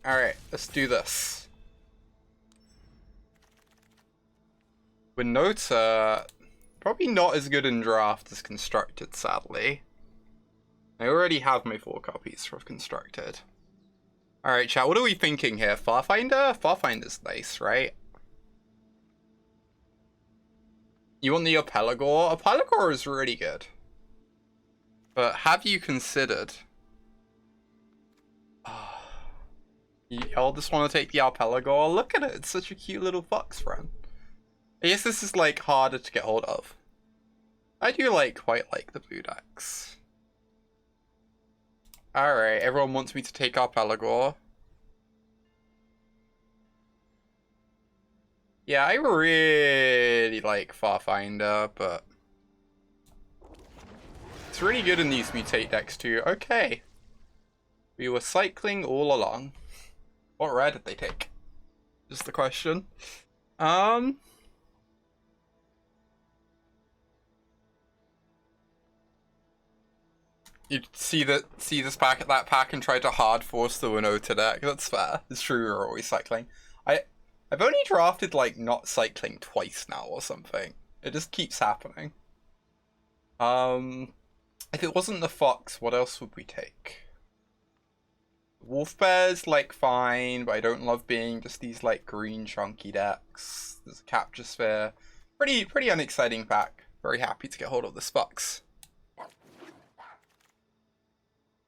Alright, let's do this. Winota, probably not as good in draft as Constructed, sadly. I already have my 4 copies of Constructed. Alright, chat, what are we thinking here? Farfinder? Farfinder's nice, right? You want the Apelagor? Apelagor is really good. But have you considered... Y'all just want to take the Apelagor? Look at it, it's such a cute little fox friend. I guess this is like harder to get hold of. I do quite like the blue decks. Alright, everyone wants me to take Apelagor. Yeah, I really like Farfinder, but it's really good in these mutate decks too. Okay. We were cycling all along. What rare did they take? Just the question. You see this pack at that pack and try to hard force the Winota deck. That's fair. It's true, we're always cycling. I've only drafted not cycling twice now or something. It just keeps happening. If it wasn't the fox, what else would we take? Wolf bear's fine, but I don't love being just these green chunky decks. There's a capture sphere. Pretty unexciting pack. Very happy to get hold of this fox.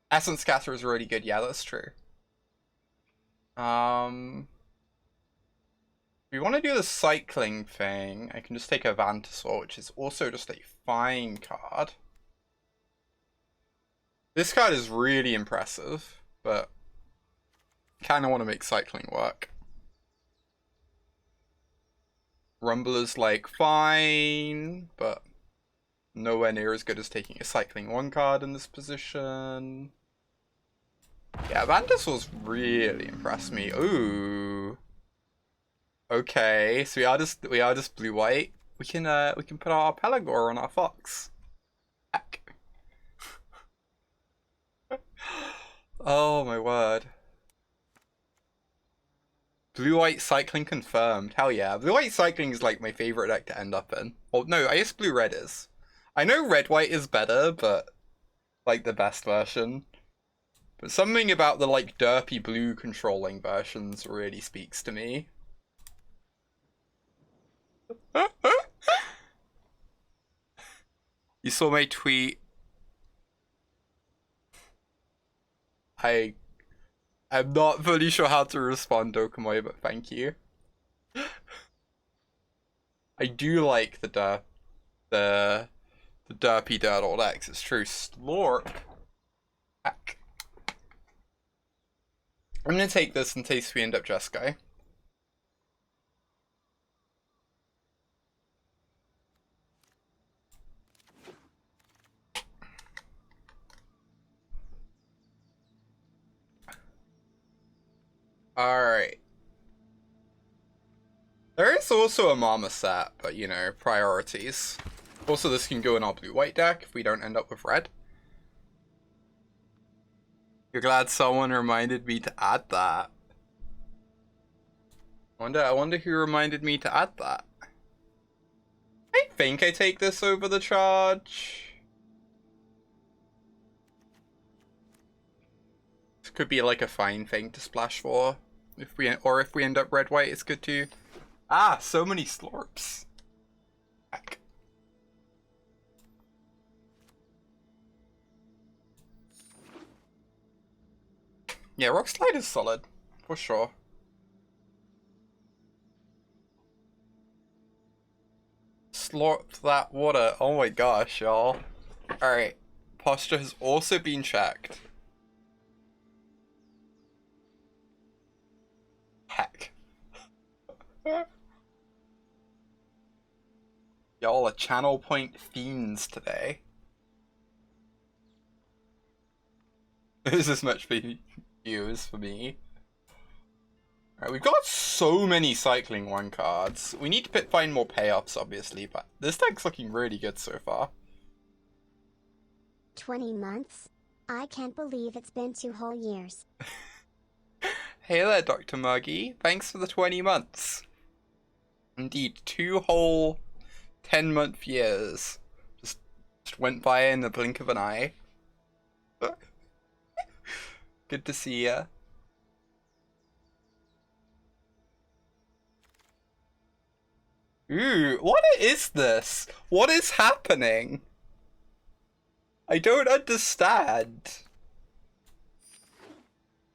Essence Scatter is really good, yeah, that's true. If we want to do the cycling thing, I can just take a Vantasaur, which is also just a fine card. This card is really impressive, but kind of want to make cycling work. Rumbler's fine, but nowhere near as good as taking a cycling 1 card in this position. Yeah, Vantasaur's really impressed me. Ooh. Okay, so we are just blue white. We can put our Pelagor on our fox. Heck. Oh my word. Blue white cycling confirmed. Hell yeah. Blue white cycling is my favorite deck to end up in. Well, no, I guess blue red is. I know red white is better, but the best version. But something about the derpy blue controlling versions really speaks to me. You saw my tweet. I'm not fully sure how to respond, Dokumoy, but thank you. I do like the derpy dirt old X. It's true. Slorp. Heck. I'm gonna take this in case we end up Jeskai. Alright. There is also a Mama set, but you know, priorities. Also, this can go in our blue-white deck if we don't end up with red. You're glad someone reminded me to add that. I wonder who reminded me to add that. I think I take this over the charge. This could be a fine thing to splash for. If we end up red-white, it's good too. Ah, so many slorps. Heck. Yeah, Rock Slide is solid, for sure. Slurp that water. Oh my gosh, y'all. Alright. Posture has also been checked. Heck. Y'all are channel point fiends today. This is as much for you as for me. Alright, we've got so many cycling 1 cards. We need to find more payoffs, obviously, but this deck's looking really good so far. 20 months? I can't believe it's been 2 whole years. Hey there, Dr. Muggy. Thanks for the 20 months. Indeed, 2 whole 10-month years. Just went by in the blink of an eye. Good to see ya. Ooh, what is this? What is happening? I don't understand.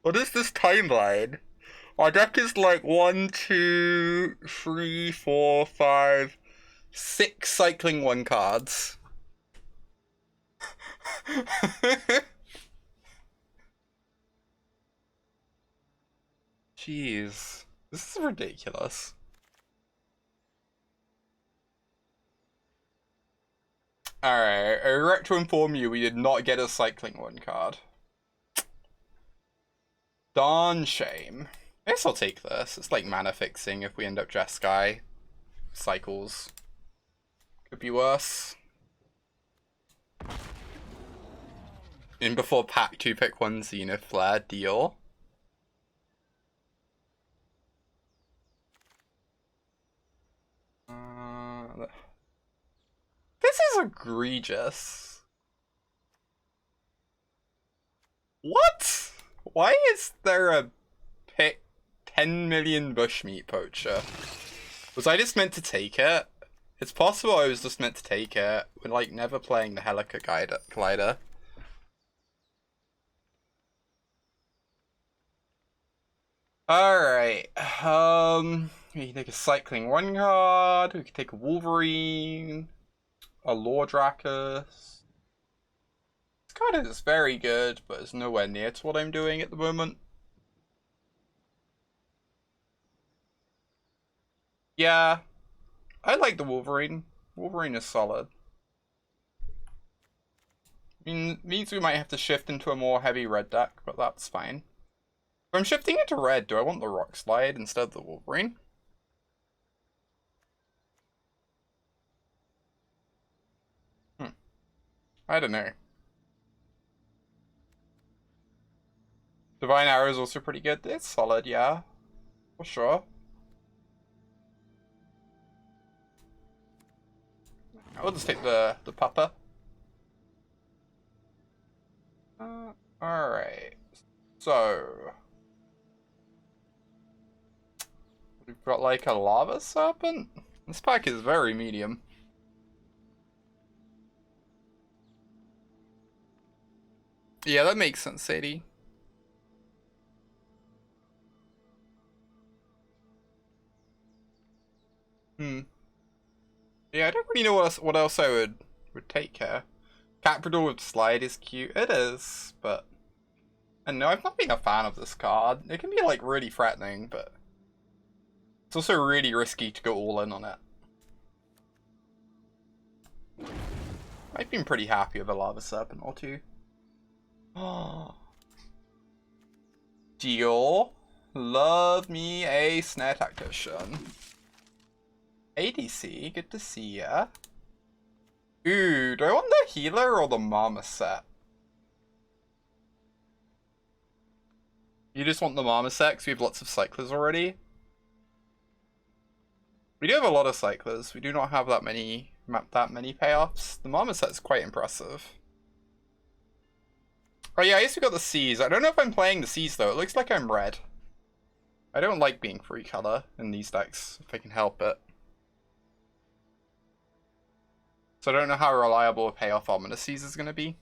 What is this timeline? Our deck is like 1, 2, 3, 4, 5, 6 cycling 1 cards. Jeez. This is ridiculous. Alright, I regret to inform you we did not get a cycling 1 card. Darn shame. I guess I'll take this. It's like mana fixing if we end up Jeskai. Cycles. Could be worse. In before pack 2 pick 1 Zenith Flare, deal. This is egregious. What? Why is there a pick 10 million bushmeat poacher? Was I just meant to take it? It's possible I was just meant to take it. We're like never playing the Helica Glider. Alright, we can take a cycling 1 card, we can take a Wolverine, a Lordrakus. This card is very good, but it's nowhere near to what I'm doing at the moment. Yeah, I like the Wolverine. Wolverine is solid. Means we might have to shift into a more heavy red deck, but that's fine. If I'm shifting into red, do I want the Rock Slide instead of the Wolverine? I don't know. Divine Arrow is also pretty good. It's solid, yeah. For sure. I'll just take the Papa. Alright. So... we've got like a Lava Serpent? This pack is very medium. Yeah, that makes sense, Sadie. Yeah, I don't really know what else I would take here. Caprador with Slide is cute. It is, but... and no, I've not been a fan of this card. It can be like really threatening, but... it's also really risky to go all in on it. I've been pretty happy with a Lava Serpent or two. Oh. Deal. Love me a Snare Tactician. ADC, good to see ya. Ooh, do I want the healer or the Marmoset? You just want the Marmoset because we have lots of cyclers already? We do have a lot of cyclers. We do not have that many payoffs. The Marmoset is quite impressive. Oh yeah, I guess we got the C's. I don't know if I'm playing the C's though. It looks like I'm red. I don't like being free color in these decks, if I can help it. So I don't know how reliable a payoff Ominous Seas is going to be.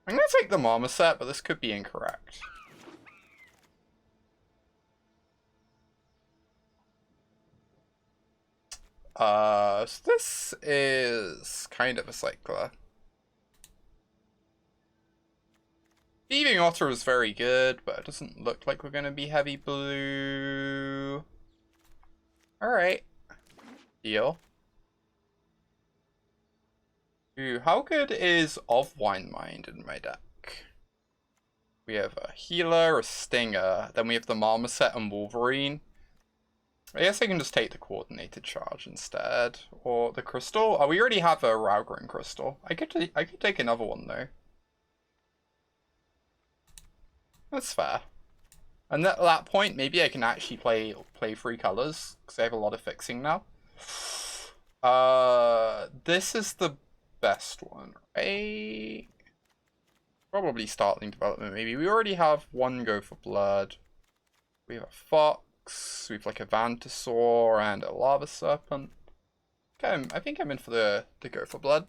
I'm going to take the Marmoset, but this could be incorrect. So this is kind of a cycler. Thieving Otter is very good, but it doesn't look like we're going to be heavy blue. Alright. Deal. Ooh, how good is Of Wine Mind in my deck? We have a healer, a stinger, then we have the Marmoset and Wolverine. I guess I can just take the coordinated charge instead, or the crystal. Oh, we already have a Raugrin crystal. I could take another one though. That's fair. And at that point, maybe I can actually play 3 colors because I have a lot of fixing now. This is the best one, right? Probably startling development. Maybe we already have 1 go for blood. We have a fox. We have like a Vantasaur and a lava serpent. Okay, I think I'm in for the go for blood.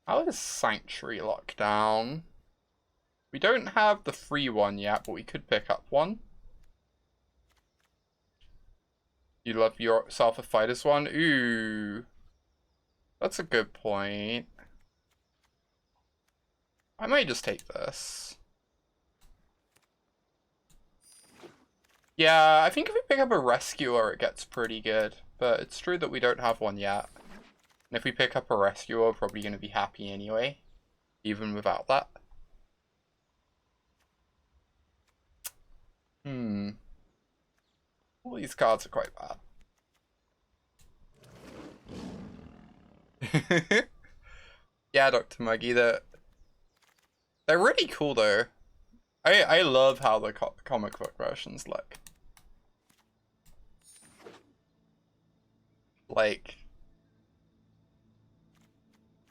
How is Sanctuary locked down? We don't have the free one yet, but we could pick up one. You love yourself a fighters one? Ooh. That's a good point. I might just take this. Yeah, I think if we pick up a rescuer, it gets pretty good. But it's true that we don't have one yet. And if we pick up a rescuer, we're probably going to be happy anyway. Even without that. All these cards are quite bad. Yeah, Dr. Muggy, they're really cool though. I love how the comic book versions look. Like,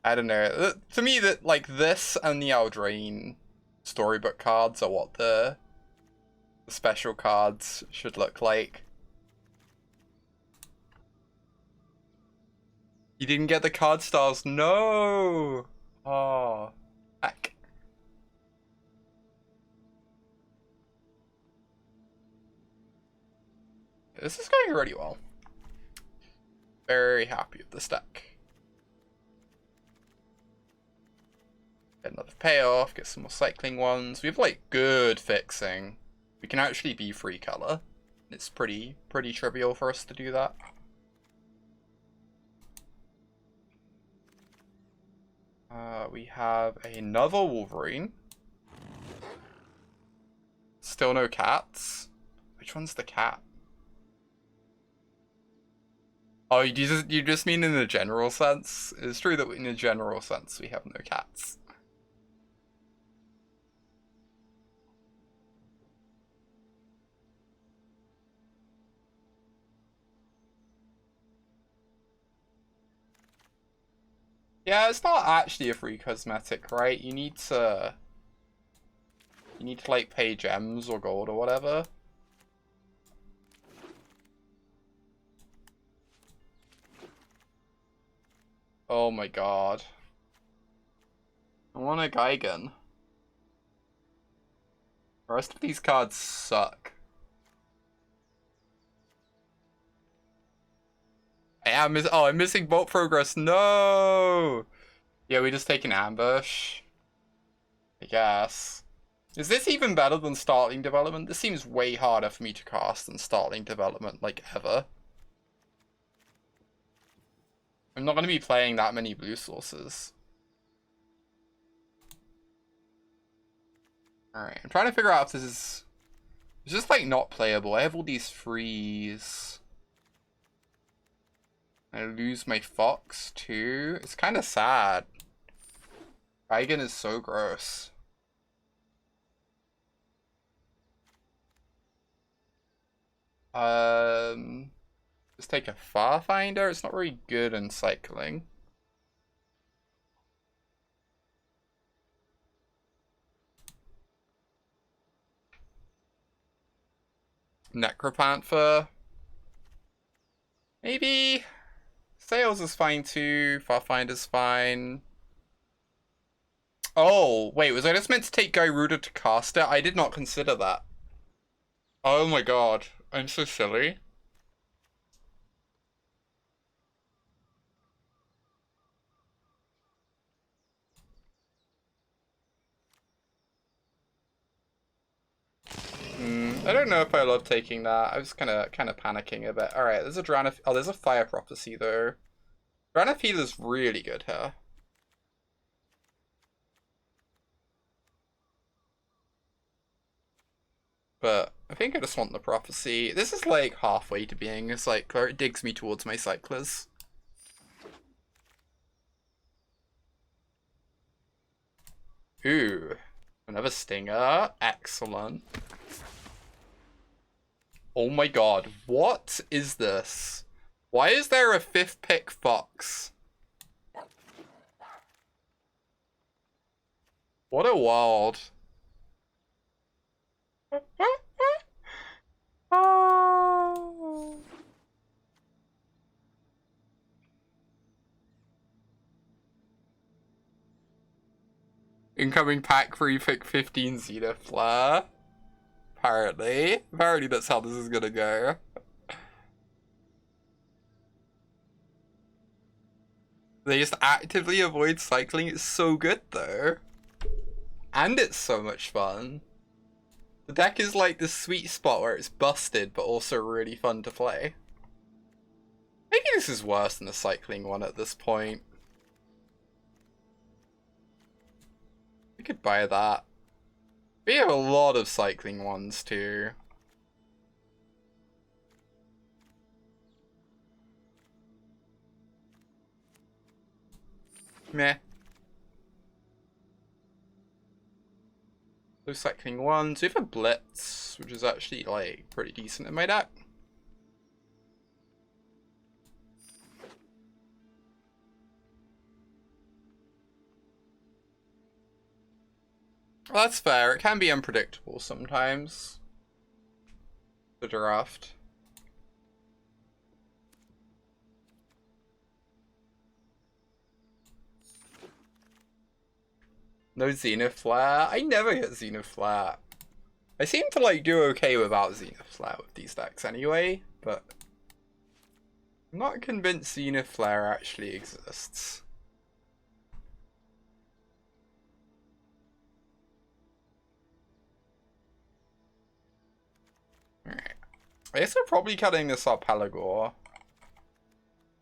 I don't know. To me, that like this and the Eldraine storybook cards are what the special cards should look like. You didn't get the card styles? No! Oh, heck. This is going really well. Very happy with this deck. Get another payoff, get some more cycling ones. We have like good fixing. We can actually be 3 color. It's pretty trivial for us to do that. We have another Wolverine. Still no cats. Which one's the cat? Oh, you just mean in a general sense? It's true that in a general sense we have no cats. Yeah, it's not actually a free cosmetic, right? You need to like pay gems or gold or whatever. Oh my god. I want a Gigan. The rest of these cards suck. I'm missing bolt progress. No! Yeah, we just take an ambush. I guess. Is this even better than startling development? This seems way harder for me to cast than startling development, like, ever. I'm not going to be playing that many blue sources. Alright, I'm trying to figure out if this is... It's just, like, not playable. I have all these frees. I lose my fox, too. It's kind of sad. Gigan is so gross. Just take a Farfinder. It's not very good in cycling. Necropanther. Maybe. Sales is fine too. Farfinder's fine. Oh, wait, was I just meant to take Gyruda to cast it? I did not consider that. Oh my god. I'm so silly. I don't know if I love taking that. I was kind of panicking a bit. All right, there's a Dranath. Oh, there's a Fire Prophecy though. Dranath is really good here. But I think I just want the Prophecy. This is like halfway to being a cycler. It digs me towards my cyclers. Ooh, another stinger. Excellent. Oh my god, what is this? Why is there a 5th pick fox? What a world. Oh. Incoming pack 3 pick 15 Zenith Apparently. Apparently that's how this is gonna go. They just actively avoid cycling. It's so good though. And it's so much fun. The deck is like the sweet spot where it's busted but also really fun to play. Maybe this is worse than the cycling one at this point. We could buy that. We have a lot of cycling ones too. Meh. Those cycling ones. We have a blitz, which is actually like pretty decent in my deck. Well, that's fair. It can be unpredictable sometimes. The draft. No Zenith Flare? I never get Zenith Flare. I seem to like do okay without Zenith Flare with these decks anyway, but I'm not convinced Zenith Flare actually exists. Alright. I guess we're probably cutting this up Pelagor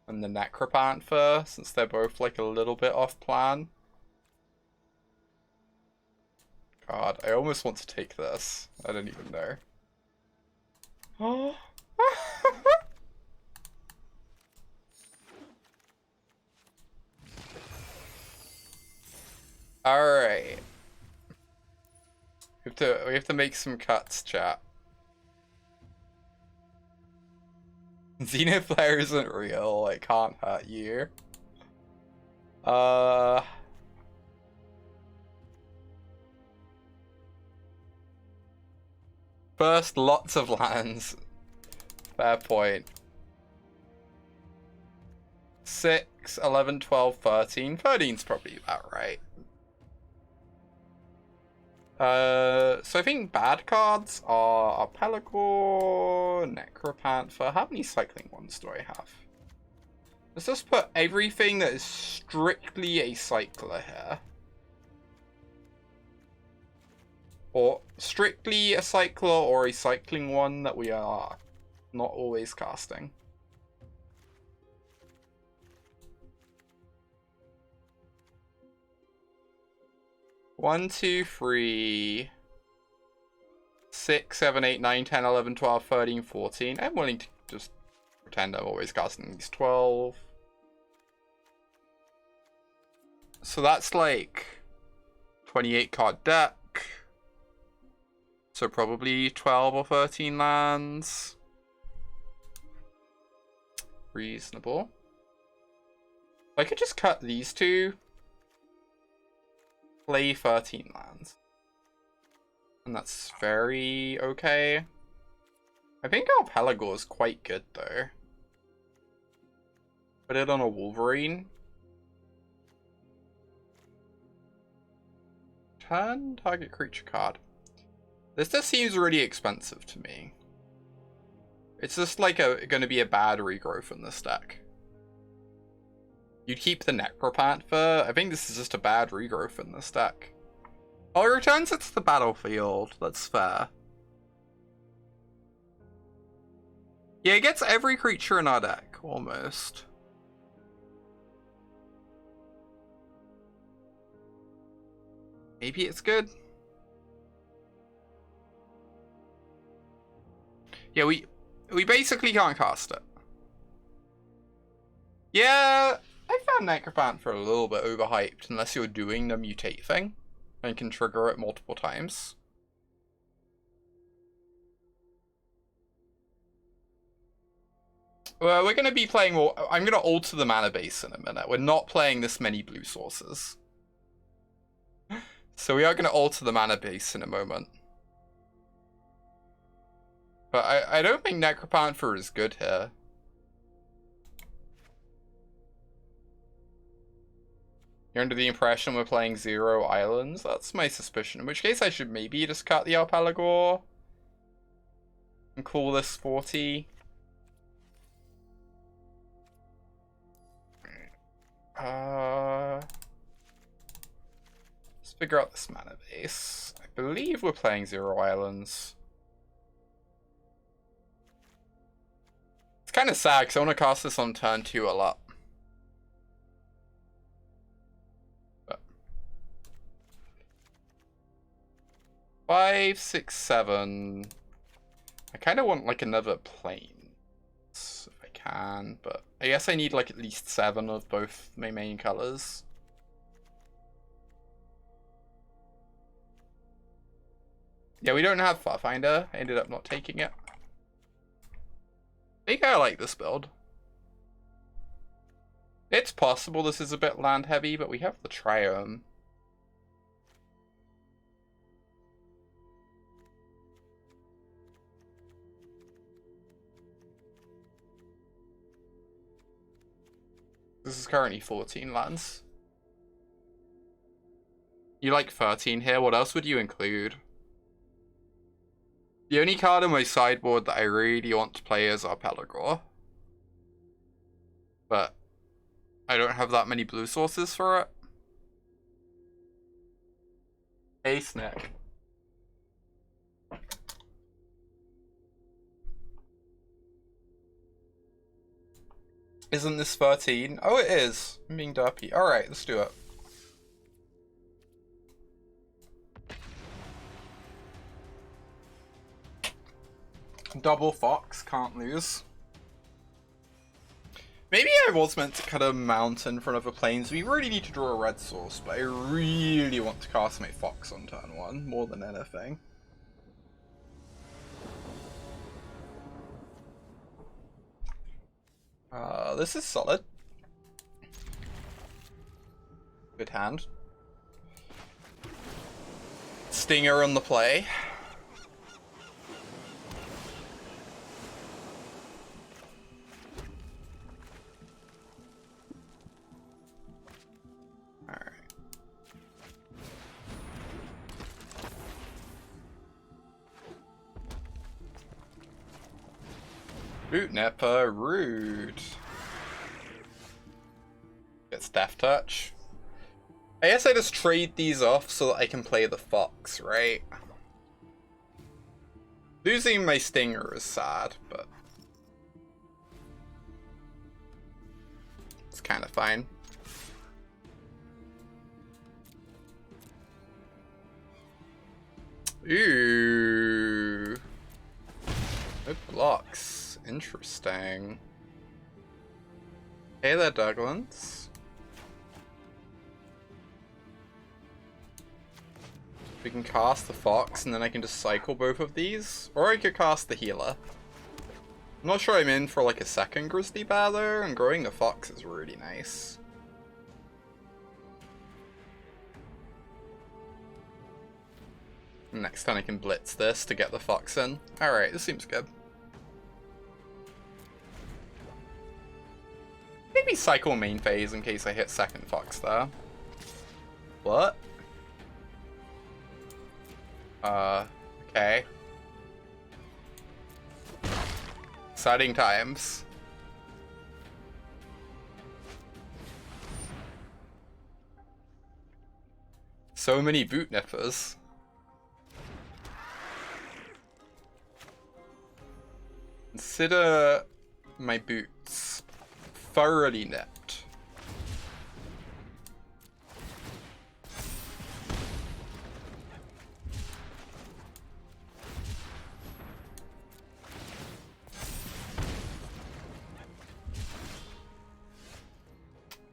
and the Necropanther, since they're both like a little bit off plan. God, I almost want to take this. I don't even know. Oh. Alright. We have to make some cuts, chat. Zenith Flare isn't real, it can't hurt you. First, lots of lands. Fair point. 6, 11, 12, 13. 13's probably about right. So I think bad cards are Pelagor, Necropanther. How many cycling ones do I have? Let's just put everything that is strictly a cycler here. Or strictly a cycler or a cycling one that we are not always casting. One, 2, 3, 6, 7, 8, 9, 10, 11, 12, 13, 14. I'm willing to just pretend I'm always casting these 12. So that's like 28 card deck. So probably 12 or 13 lands. Reasonable. I could just cut these two. Play 13 lands. And that's very okay. I think our Pelagor is quite good though. Put it on a Wolverine. Turn target creature card. This just seems really expensive to me. It's just like going to be a bad regrowth in this deck. You'd keep the Necropanther. I think this is just a bad regrowth in this deck. Oh, it returns it to the battlefield. That's fair. Yeah, it gets every creature in our deck, almost. Maybe it's good. Yeah, we basically can't cast it. Yeah, I found Necropanther a little bit overhyped, unless you're doing the mutate thing. and can trigger it multiple times. Well, we're going to be playing more. I'm going to alter the mana base in a minute. We're not playing this many blue sources. So we are going to alter the mana base in a moment. But I don't think Necropanther is good here. You're under the impression we're playing 0 islands? That's my suspicion. In which case I should maybe just cut the Alpalagor and call this 40. Let's figure out this mana base. I believe we're playing 0 islands. It's kind of sad because I want to cast this on turn 2 a lot. But 5, 6, 7. I kind of want like another plane if I can, but I guess I need like at least 7 of both my main colors. Yeah, we don't have Farfinder. I ended up not taking it. I think I like this build. It's possible this is a bit land heavy, but we have the Triome. This is currently 14 lands. You like 13 here? What else would you include? The only card on my sideboard that I really want to play is Alpalagor. But I don't have that many blue sources for it. Hey, Snick. Isn't this 13? Oh, it is. I'm being derpy. Alright, let's do it. Double Fox, can't lose. Maybe I was meant to cut a mountain for another planes. We really need to draw a red source, but I really want to cast my Fox on turn 1 more than anything. This is solid. Good hand. Stinger on the play. Alright. Boot Nipper, rude. Gets Death Touch. I guess I just trade these off so that I can play the Fox, right? Losing my Stinger is sad, but it's kind of fine. Ooh. It blocks. Interesting. Hey there, Douglas. We can cast the Fox and then I can just cycle both of these. Or I could cast the Healer. I'm not sure I'm in for like a second Grizzly Bear though, and growing the Fox is really nice. Next time I can blitz this to get the Fox in. Alright, this seems good. Maybe cycle main phase in case I hit second Fox there. What? Okay. Exciting times. So many boot nippers. Consider my boots thoroughly nipped.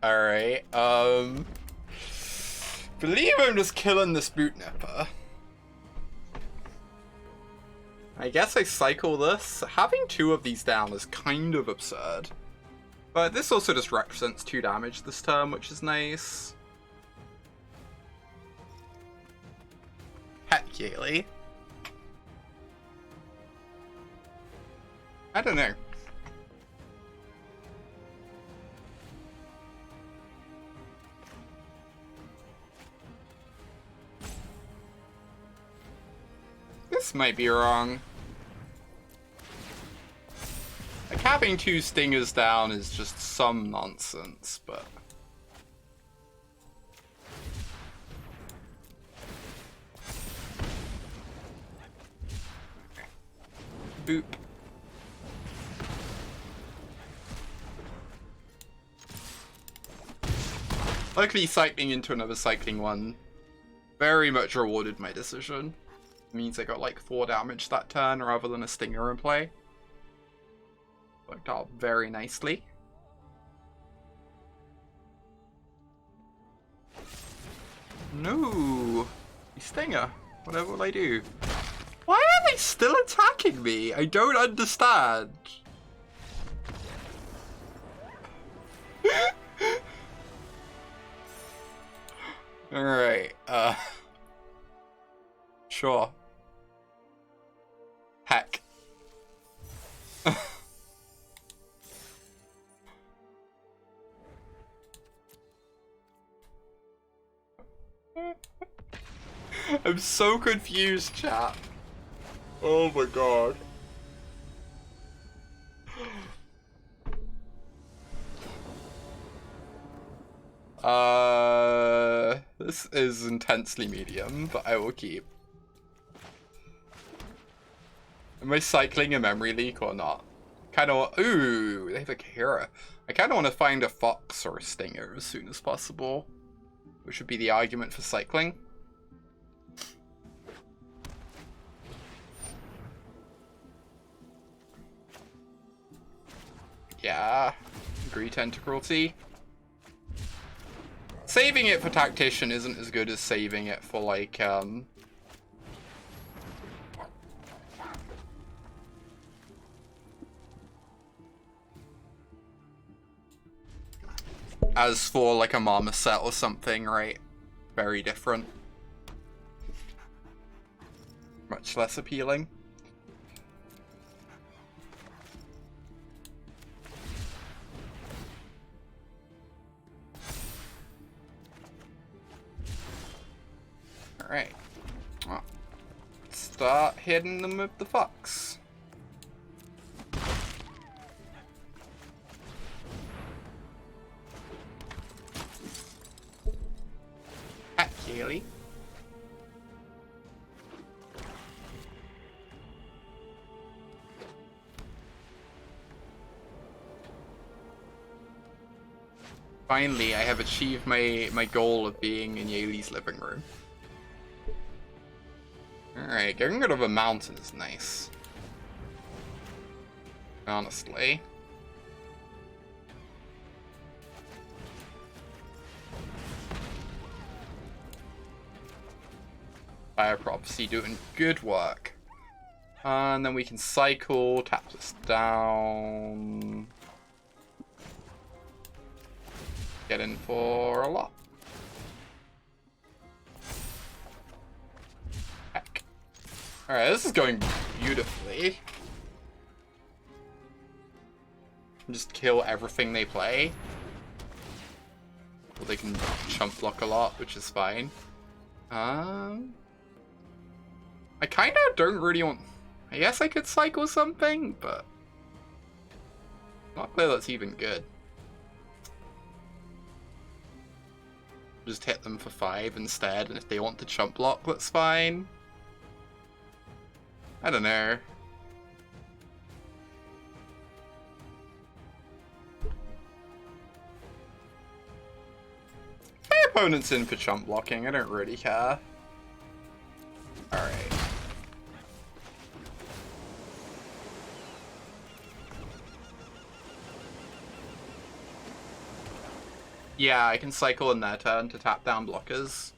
Alright, believe I'm just killing this boot nipper. I guess I cycle this. Having 2 of these down is kind of absurd. But this also just represents 2 damage this turn, which is nice. Heck, Yaley. I don't know. This might be wrong. Like, having 2 stingers down is just some nonsense, but... Boop. Luckily, cycling into another cycling one very much rewarded my decision. It means I got like 4 damage that turn rather than a stinger in play. Worked out very nicely. No! Stinger. Whatever will I do? Why are they still attacking me? I don't understand. Alright, sure. Heck. I'm so confused, chat. Oh my god. This is intensely medium, but I will keep. Am I cycling a memory leak or not? Kinda ooh, they have a Ikoria. I kinda wanna find a fox or a stinger as soon as possible. Which would be the argument for cycling. Yeah, agree tentacruelty. Saving it for tactician isn't as good as saving it for like as for like a marmoset or something, right? Very different. Much less appealing. Alright. Well, start hitting them with the fox. Heck, Yaley. Finally, I have achieved my goal of being in Yaley's living room. Alright, getting rid of a mountain is nice. Honestly. Fire Prophecy doing good work. And then we can cycle, tap this down. Get in for a lot. Heck. Alright, this is going beautifully. Just kill everything they play. Well, they can chump block a lot, which is fine. I kinda don't really want... I guess I could cycle something, but... not clear that's even good. Just hit them for 5 instead, and if they want to chump block, that's fine. I don't know. My opponent's in for chump blocking, I don't really care. Alright. Yeah, I can cycle in their turn to tap down blockers.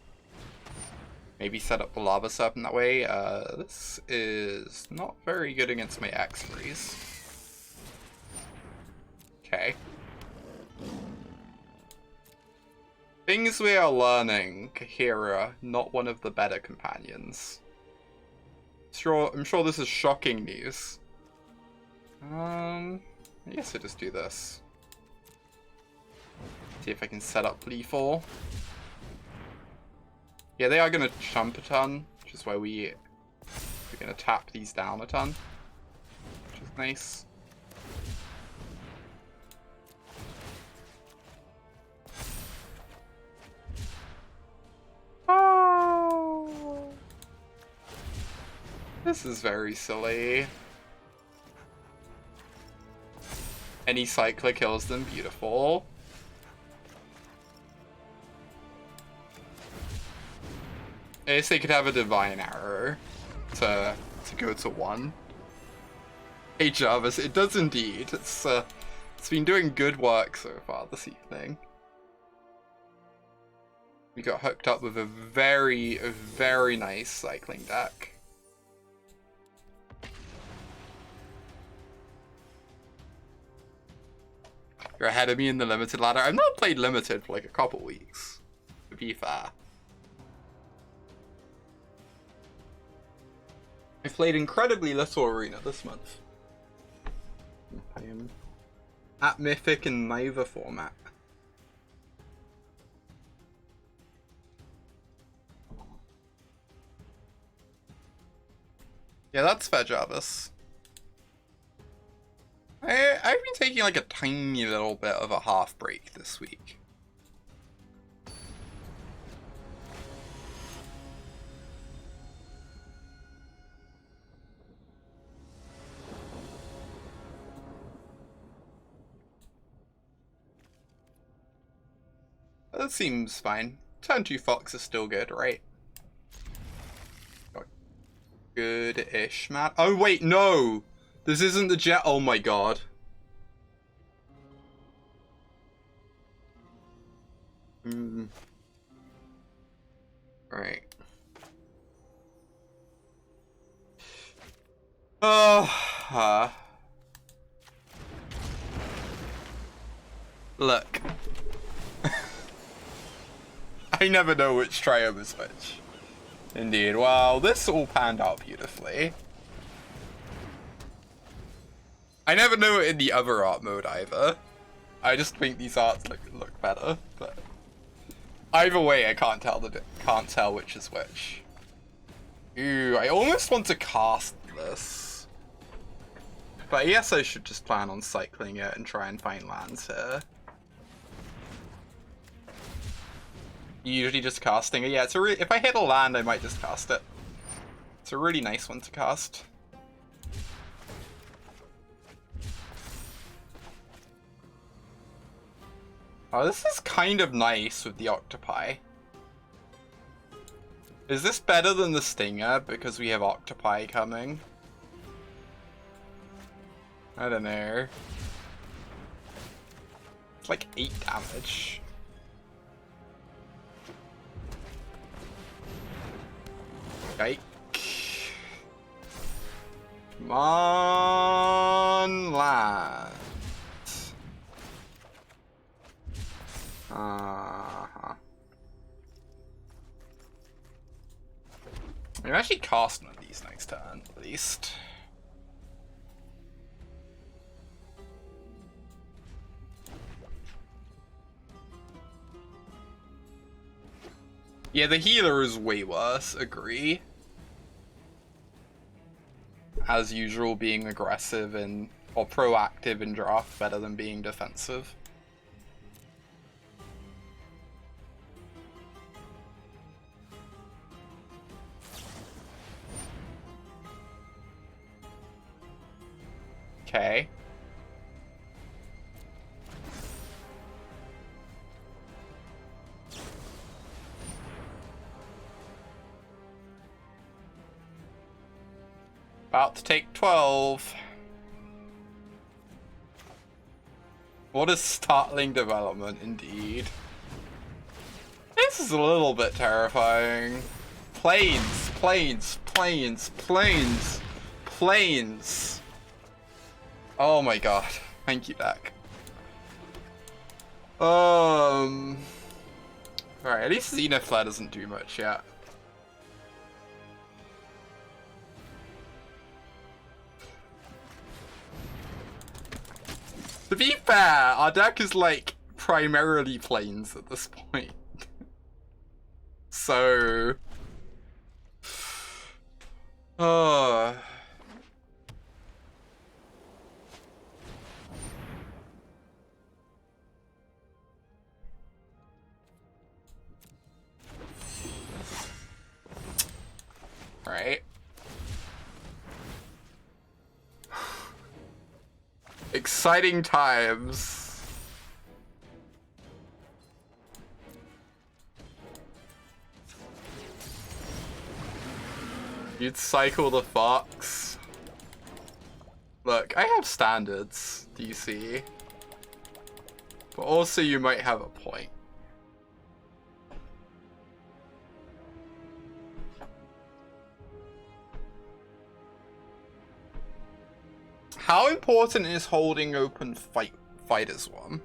Maybe set up the lava serpent that way. This is not very good against my X-rays. Okay. Things we are learning. Ikoria, not one of the better companions. I'm sure this is shocking news. I guess I just do this. See if I can set up lethal. Yeah, they are gonna chump a ton, which is why we're gonna tap these down a ton, which is nice. Oh, this is very silly. Any cycler kills them, beautiful. I guess they could have a divine arrow to go to 1. Hey Jarvis, it does indeed. It's been doing good work so far this evening. We got hooked up with a very, very nice cycling deck. You're ahead of me in the limited ladder. I've not played limited for like a couple weeks, to be fair. I've played incredibly little arena this month. I am at Mythic in neither format. Yeah, that's fair, Jarvis. I've been taking like a tiny little bit of a half break this week. That seems fine. Turn 2 Fox is still good, right? Good-ish, man. Oh, wait, no! This isn't the jet. Oh my god. Right. Look. I never know which triumph is which. Indeed. Well, this all panned out beautifully. I never know it in the other art mode either. I just think these arts look better, but either way, I can't tell which is which. Ooh, I almost want to cast this, but I guess I should just plan on cycling it and try and find lands here. Usually just casting it. Yeah, it's if I hit a land, I might just cast it. It's a really nice one to cast. Oh, this is kind of nice with the octopi. Is this better than the stinger because we have octopi coming? I don't know. It's like 8 damage. Yike. Come on, land. I'm actually casting one of these next turn, at least. Yeah, the healer is way worse, agree. As usual, being aggressive or proactive in draft better than being defensive. Okay. About to take 12. What a startling development, indeed. This is a little bit terrifying. planes, planes, planes, planes, planes. Oh my god. Thank you, deck. Alright, at least Xenoflare doesn't do much yet. To be fair, our deck is like primarily planes at this point. So... Oh... Right. Exciting times. You'd cycle the fox. Look, I have standards, DC. But also you might have a point. How important is holding open fighters one?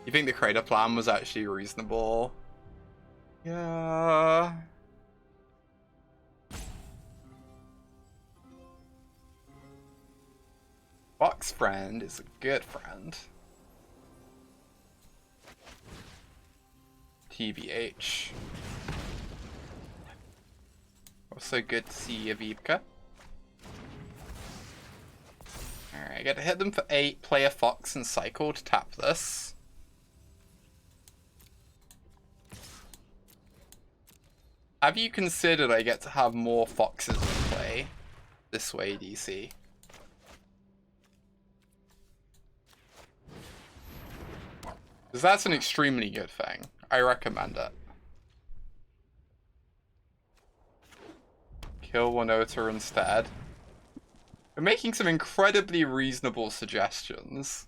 You think the creator plan was actually reasonable? Yeah. Fox friend is a good friend. TBH. Also good to see you, Vipka. Alright, I gotta hit them for 8, play a fox and cycle to tap this. Have you considered I get to have more foxes in play this way, DC? Because that's an extremely good thing. I recommend it. Kill one otter instead. We're making some incredibly reasonable suggestions.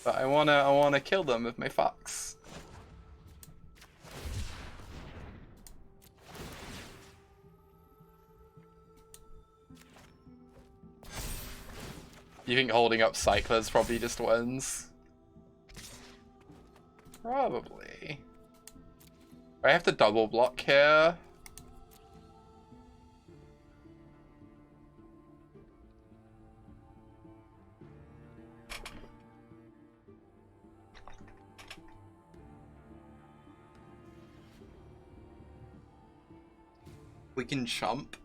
But I wanna kill them with my fox. You think holding up cyclers probably just wins? Probably. I have to double block here. We can jump.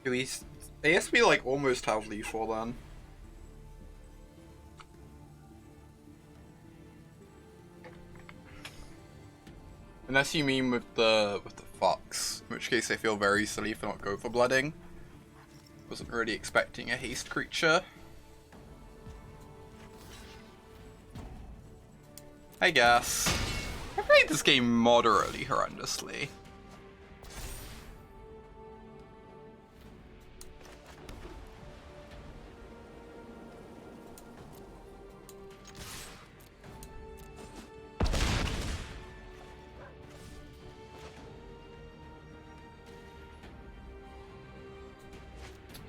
I guess we like almost have lethal then. Unless you mean with the fox, in which case I feel very silly for not go for blooding. Wasn't really expecting a haste creature. I guess. I played this game moderately horrendously.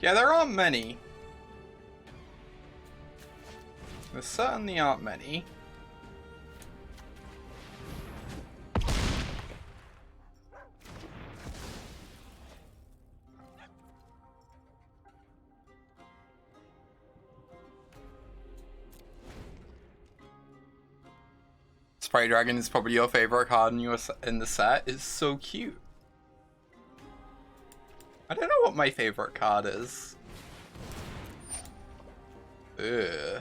Yeah, there aren't many. There certainly aren't many. Spray Dragon is probably your favorite card in the set. It's so cute. I don't know what my favorite card is. Ugh.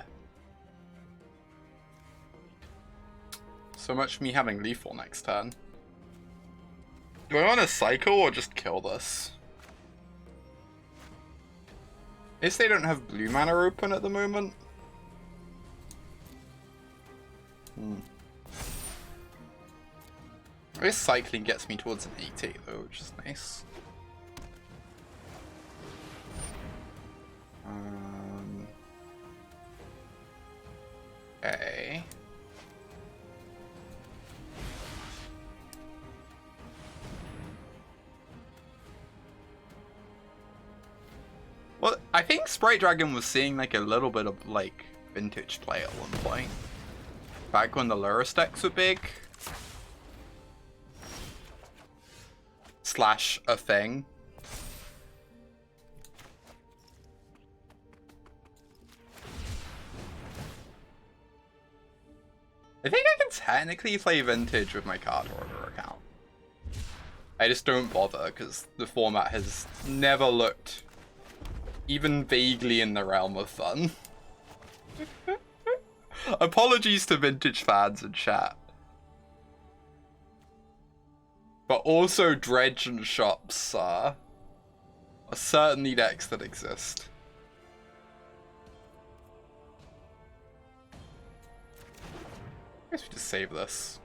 So much for me having lethal next turn. Do I want to cycle or just kill this? I guess they don't have blue mana open at the moment. This cycling gets me towards an 8-8 though, which is nice. Okay. Well, I think Sprite Dragon was seeing like a little bit of like vintage play at one point. Back when the Lurus decks were big. Slash a thing. I think I can technically play vintage with my card order account. I just don't bother because the format has never looked even vaguely in the realm of fun. Apologies to vintage fans in chat. But also Dredge and Shops are certainly decks that exist. I guess we just save this.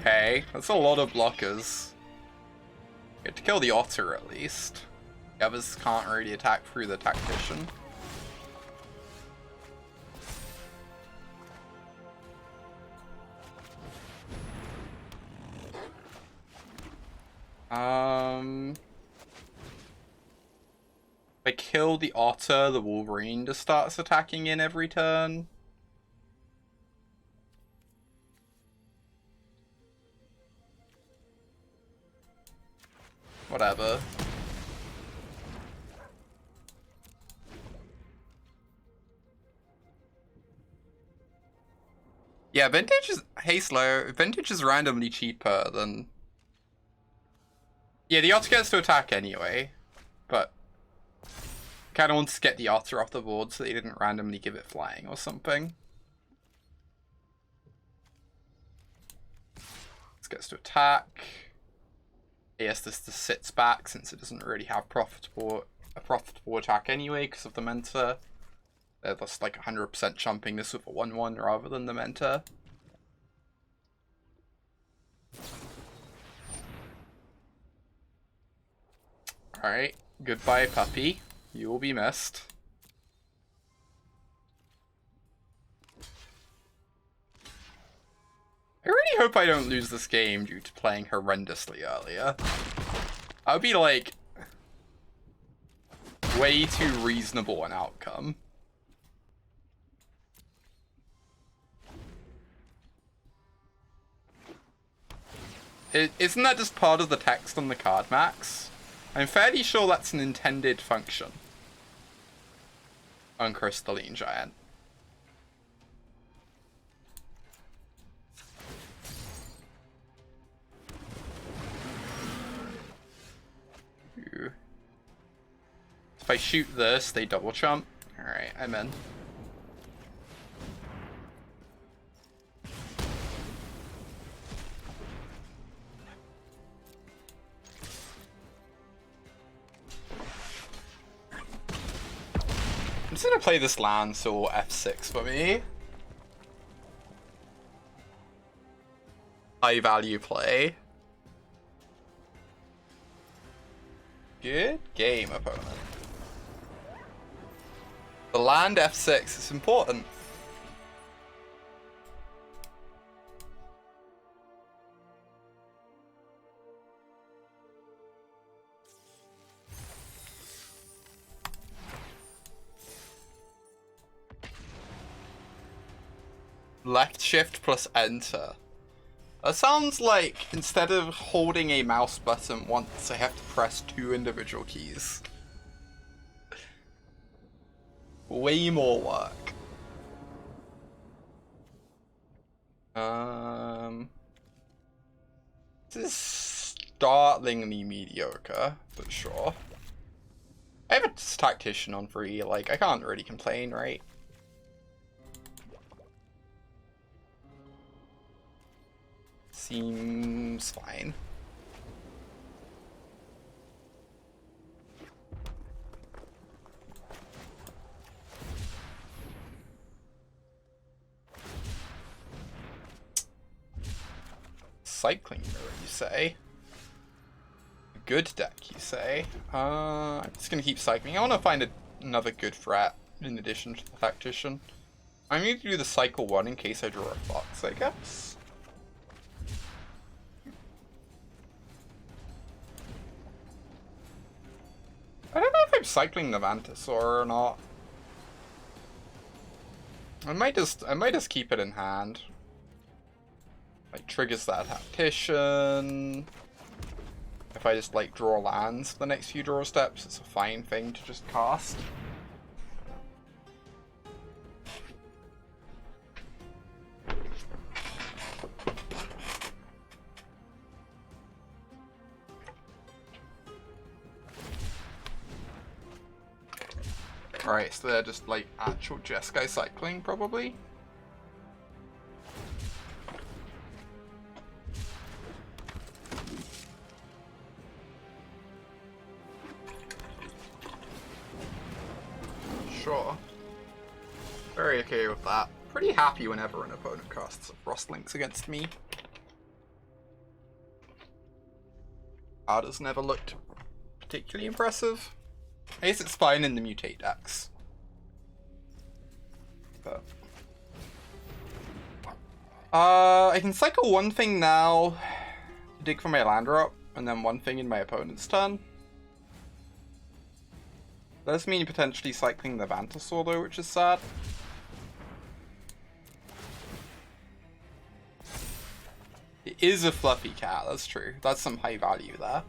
Okay, that's a lot of blockers. Get to kill the Otter at least. The others can't really attack through the Tactician. If I kill the Otter, the Wolverine just starts attacking in every turn. Whatever. Yeah, vintage is vintage is randomly cheaper than. Yeah, the Otter gets to attack anyway, but kind of wants to get the Otter off the board so they didn't randomly give it flying or something. This gets to attack. Yes, this just sits back since it doesn't really have a profitable attack anyway because of the Mentor. They're just like 100% chumping this with a 1/1 rather than the Mentor. Alright, goodbye puppy. You will be missed. I really hope I don't lose this game due to playing horrendously earlier. That would be like way too reasonable an outcome. Isn't that just part of the text on the card max? I'm fairly sure that's an intended function on Crystalline Giant. If I shoot this, they double jump. Alright, I'm in. I'm just gonna play this land, so F6 for me. High value play. Good game, opponent. The land F6 is important. Left shift plus enter. That sounds like instead of holding a mouse button once, I have to press 2 individual keys. Way more work. This is startlingly mediocre, but sure. I have a Tactician on free, like, I can't really complain, right? Seems fine. Cycling Mirror, you say? A good deck, you say? I'm just gonna keep cycling. I want to find another good threat in addition to the Tactician. I'm going to do the cycle 1 in case I draw a Fox, I guess. I don't know if I'm cycling the Mantisaur or not. I might just keep it in hand. Like, triggers that Tactician. If I just, like, draw lands for the next few draw steps, it's a fine thing to just cast. Alright, so they're just, like, actual Jeskai cycling, probably? Sure. Very okay with that. Pretty happy whenever an opponent casts Frostlinks against me. Arda's never looked particularly impressive. I guess it's fine in the mutate decks. But I can cycle one thing now to dig for my land drop, and then one thing in my opponent's turn. Does mean potentially cycling the Vantasaur though, which is sad. It is a fluffy cat, that's true. That's some high value there.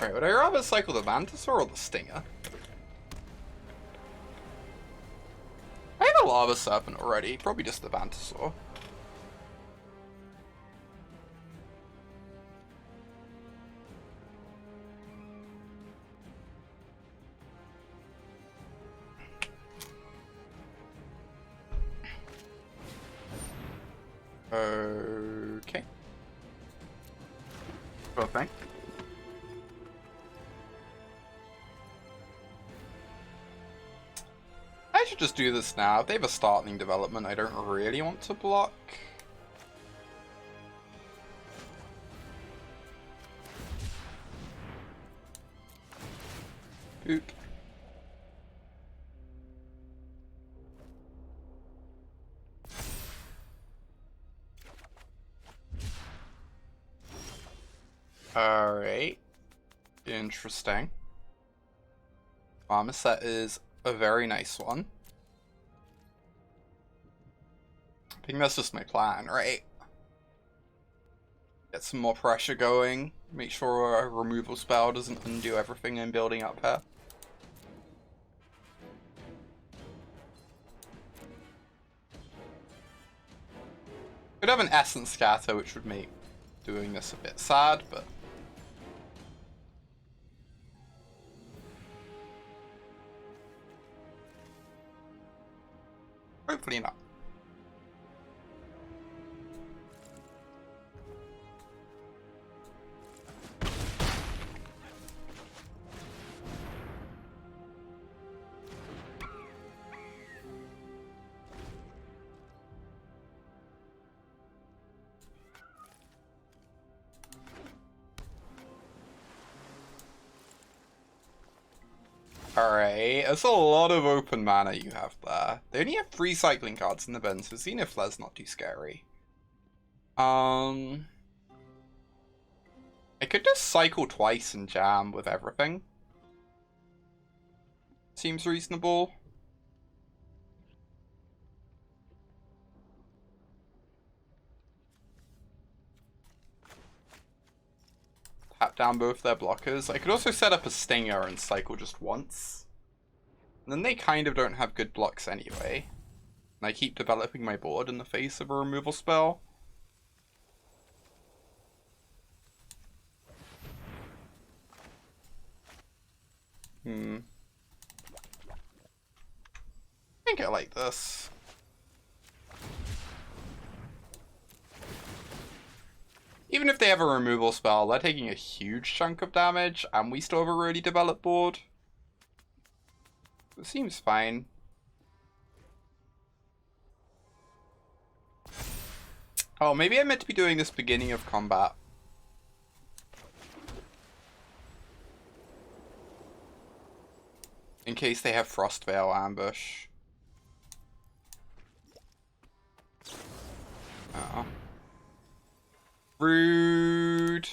Alright, would I rather cycle the Vantasaur or the Stinger? I have a Lava Serpent already, probably just the Vantasaur. Okay. Sure thing. I should just do this now. If they have a startling development, I don't really want to block. Boop. Alright. Interesting. Marmoset is a very nice one. I think that's just my plan, right? Get some more pressure going. Make sure a removal spell doesn't undo everything I'm building up here. Could have an Essence Scatter, which would make doing this a bit sad, but hopefully not. Alright, that's a lot of open mana you have there. They only have 3 cycling cards in the bin, so Xenoflare's not too scary. I could just cycle twice and jam with everything. Seems reasonable. Tap down both their blockers. I could also set up a Stinger and cycle just once. And then they kind of don't have good blocks anyway. And I keep developing my board in the face of a removal spell. I think I like this. Even if they have a removal spell, they're taking a huge chunk of damage, and we still have a really developed board. It seems fine. Oh, maybe I meant to be doing this beginning of combat. In case they have Frost Veil ambush. Oh. Rude.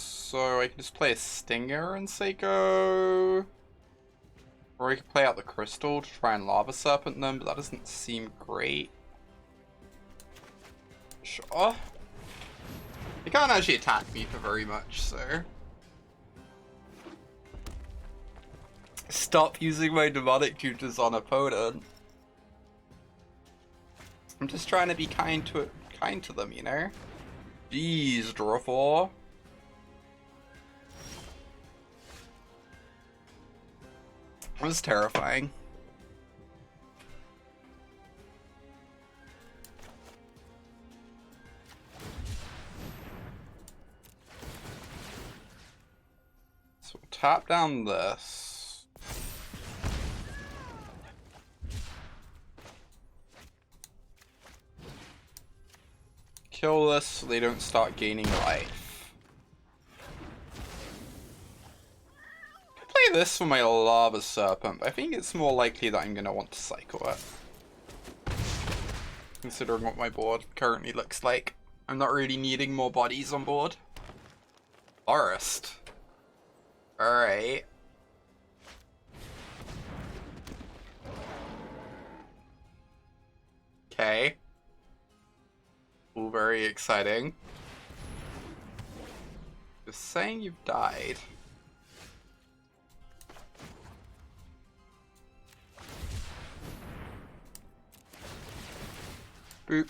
So I can just play a Stinger and say go. Or I could play out the Crystal to try and Lava Serpent them, but that doesn't seem great. Sure. They can't actually attack me for very much, so... Stop using my demonic tutors on opponent. I'm just trying to be kind to them, you know? Jeez, draw 4. That was terrifying. So we'll tap down this. Kill this so they don't start gaining life. Play this for my Lava Serpent, but I think it's more likely that I'm going to want to cycle it. Considering what my board currently looks like. I'm not really needing more bodies on board. Forest. Alright. Okay. Ooh, very exciting. Just saying you've died. Boop.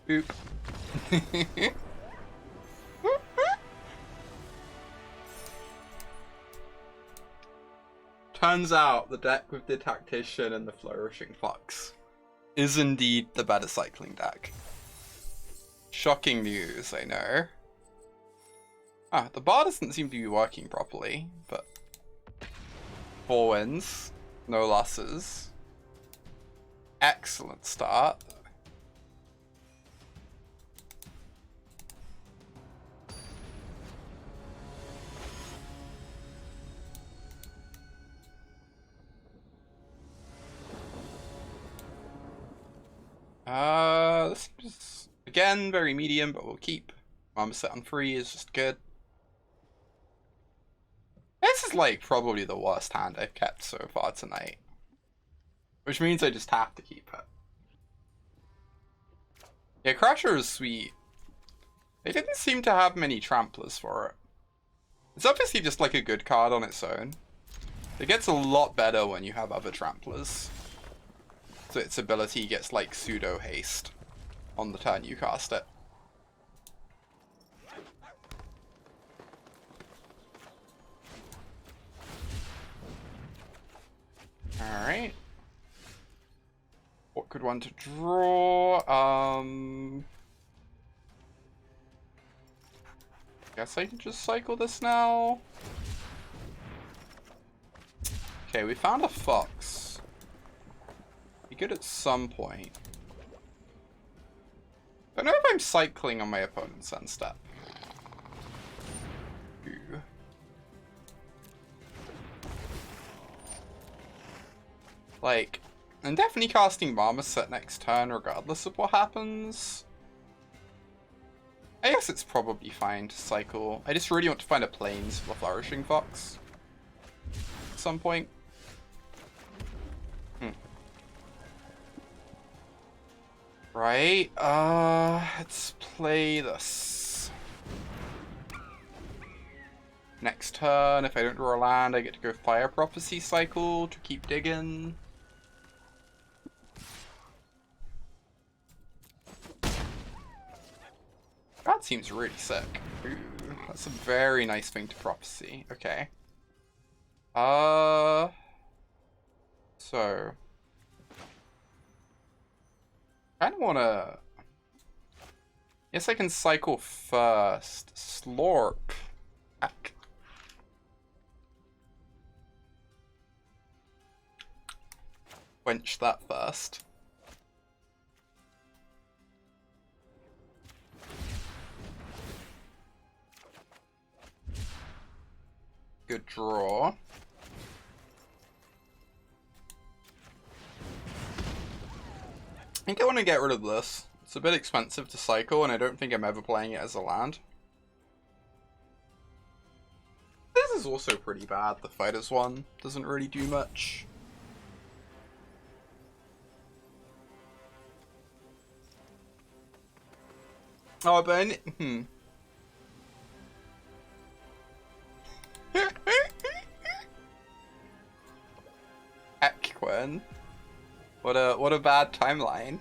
Boop. Turns out the deck with the Tactician and the Flourishing Fox is indeed the better cycling deck. Shocking news, I know. Ah, the bar doesn't seem to be working properly, but 4 wins, no losses. Excellent start. This is, again, very medium, but we'll keep. Marmoset on free is just good. This is like probably the worst hand I've kept so far tonight. Which means I just have to keep it. Yeah, Crusher is sweet. They didn't seem to have many tramplers for it. It's obviously just like a good card on its own. It gets a lot better when you have other tramplers. So its ability gets like pseudo haste on the turn you cast it. Alright. Awkward one to draw. Guess I can just cycle this now. Okay, we found a fox. Be good at some point. I don't know if I'm cycling on my opponent's end step. Ooh. Like, I'm definitely casting Marmoset next turn regardless of what happens. I guess it's probably fine to cycle. I just really want to find a Plains for the Flourishing Fox at some point. Right, let's play this. Next turn, if I don't draw a land, I get to go Fire Prophecy cycle to keep digging. That seems really sick. Ooh, that's a very nice thing to prophecy. Okay. So kind of wanna. Guess I can cycle first. Slorp. Heck. Quench that first. Good draw. I think I want to get rid of this. It's a bit expensive to cycle, and I don't think I'm ever playing it as a land. This is also pretty bad. The Fighters one doesn't really do much. Oh, but Heck, Quinn. What a bad timeline.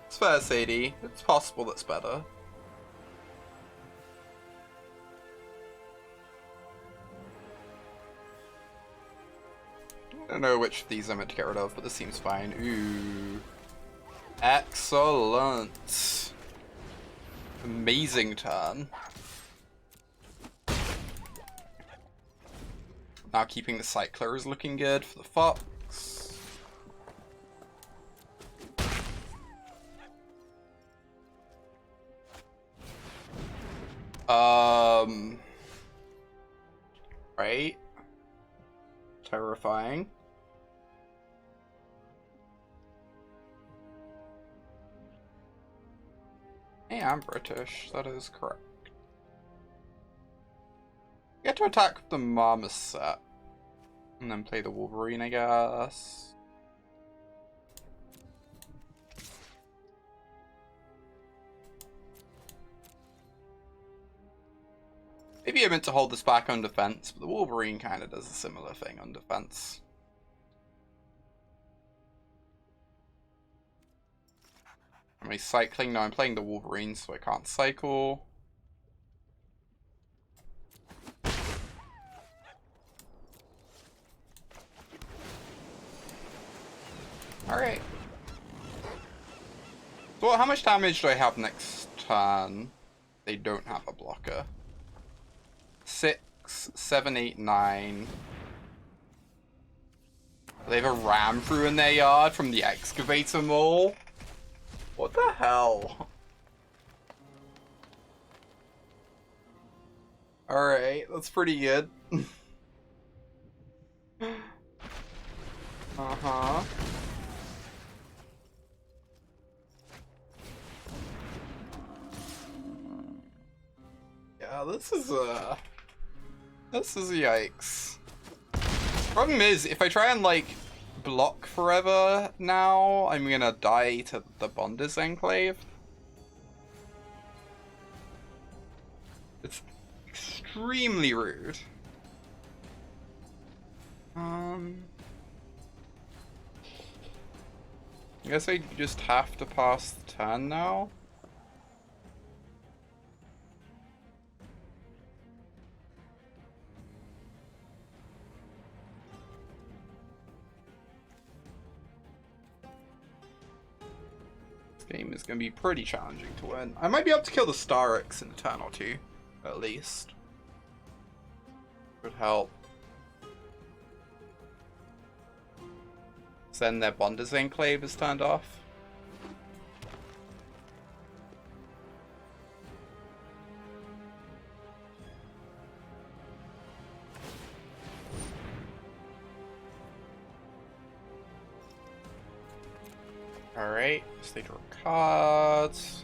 It's fair, Sadie. It's possible that's better. I don't know which of these I'm meant to get rid of, but this seems fine. Ooh. Excellent. Amazing turn. Now keeping the Cycler is looking good for the Fox. Right. Terrifying. Hey, I'm British. That is correct. Get to attack with the Marmoset. And then play the Wolverine, I guess. Maybe I meant to hold this back on defense, but the Wolverine kind of does a similar thing on defense. Am I cycling? No, I'm playing the Wolverine, so I can't cycle. Alright. So how much damage do I have next turn? They don't have a blocker. 6, 7, 8, 9. They have a ram through in their yard from the excavator mole. What the hell? Alright, that's pretty good. Uh-huh. Yeah, this is yikes. Problem is, if I try and, like, block forever now, I'm gonna die to the Bonders Enclave. It's extremely rude. I guess I just have to pass the turn now. Game is going to be pretty challenging to win. I might be able to kill the Starix in a turn or two, at least. Would help. Then their Bonders Enclave is turned off. Alright, so they draw cards.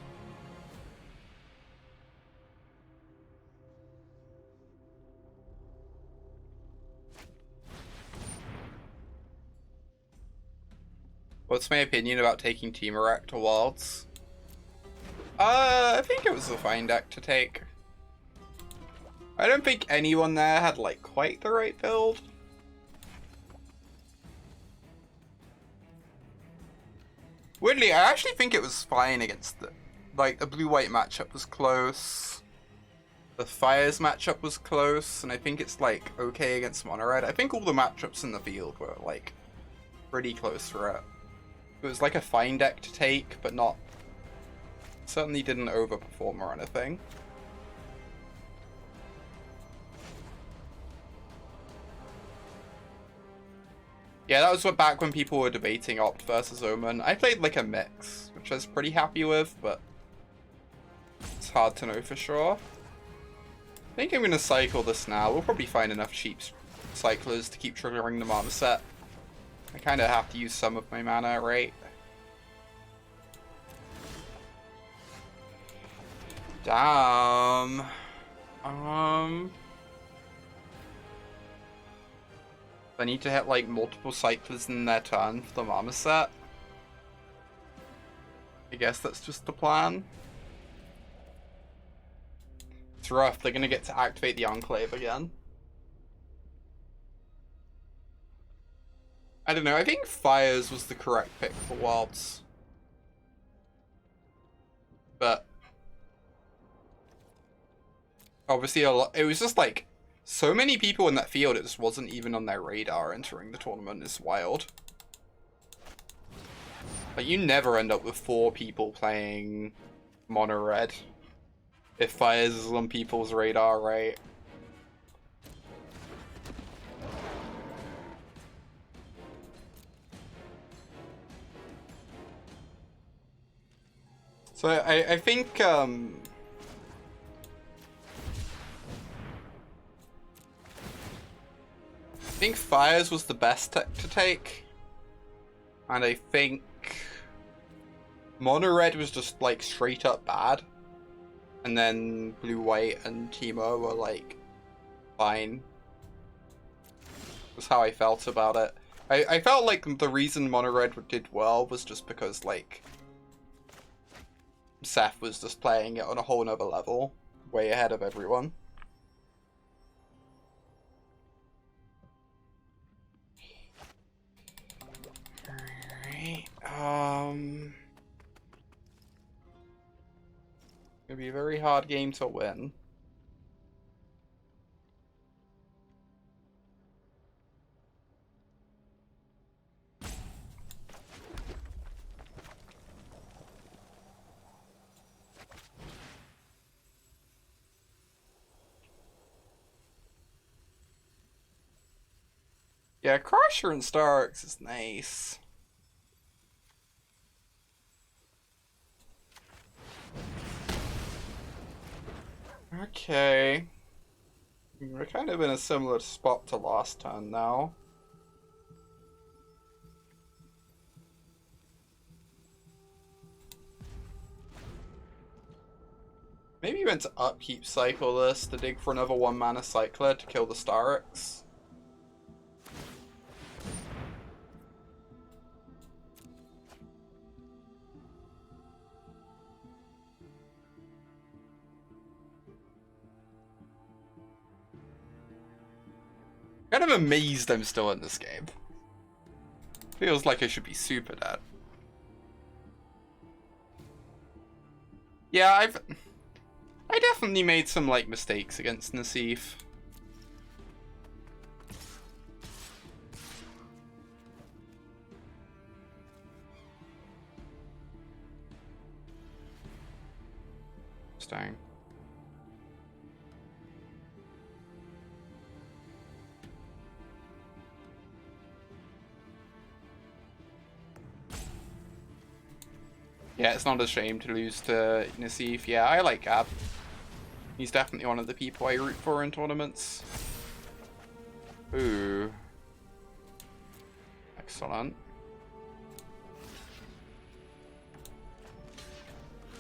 What's my opinion about taking Teameract to Worlds? I think it was a fine deck to take. I don't think anyone there had, like, quite the right build. Weirdly, I actually think it was fine against the... Like, the blue-white matchup was close. The Fires matchup was close, and I think it's, like, okay against Mono Red. I think all the matchups in the field were, like, pretty close for it. It was, like, a fine deck to take, but not... Certainly didn't overperform or anything. Yeah, that was back when people were debating Opt versus Omen. I played like a mix, which I was pretty happy with, but it's hard to know for sure. I think I'm going to cycle this now. We'll probably find enough cheap cyclers to keep triggering the mana set. I kind of have to use some of my mana, right? Damn. I need to hit like multiple cyclers in their turn for the mana set. I guess that's just the plan. It's rough, they're gonna get to activate the Enclave again. I don't know, I think Fires was the correct pick for Wilds. But obviously it was just like so many people in that field, it just wasn't even on their radar entering the tournament. Is wild. Like, you never end up with 4 people playing Mono Red if Fires is on people's radar, right? So I think Fires was the best tech to take, and I think Mono Red was just like straight up bad, and then Blue White and Teemo were like fine. Was how I felt about it. I felt like the reason Mono Red did well was just because like Seth was just playing it on a whole nother level, way ahead of everyone. Gonna be a very hard game to win. Yeah, Crusher and Starks is nice. Okay. We're kind of in a similar spot to last turn now. Maybe you went to upkeep cycle this to dig for another 1 mana cycler to kill the Starks. Kind of amazed I'm still in this game. Feels like I should be super dead. Yeah, I definitely made some like mistakes against Nassif. Dang. Yeah, it's not a shame to lose to Nassif. Yeah, I like Gab. He's definitely one of the people I root for in tournaments. Ooh. Excellent.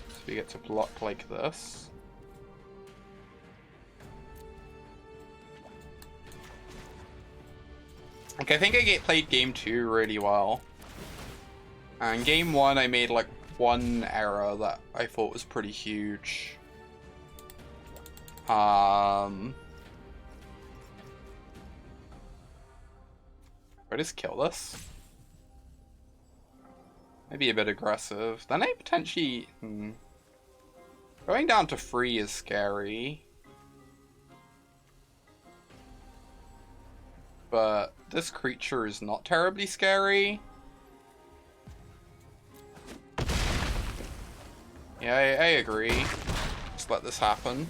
So we get to block like this. Like, I think I played game 2 really well. And game 1 I made like one error that I thought was pretty huge. I just kill this? Maybe a bit aggressive. Then I potentially... Going down to 3 is scary. But this creature is not terribly scary. Yeah, I agree. Just let this happen.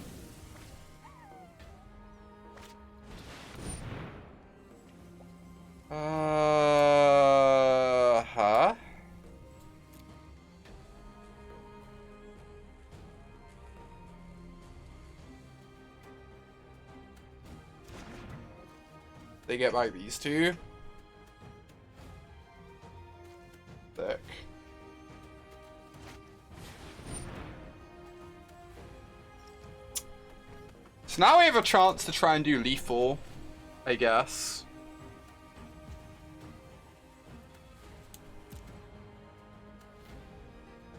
Huh? They get by these two. Thick. So now we have a chance to try and do lethal, I guess.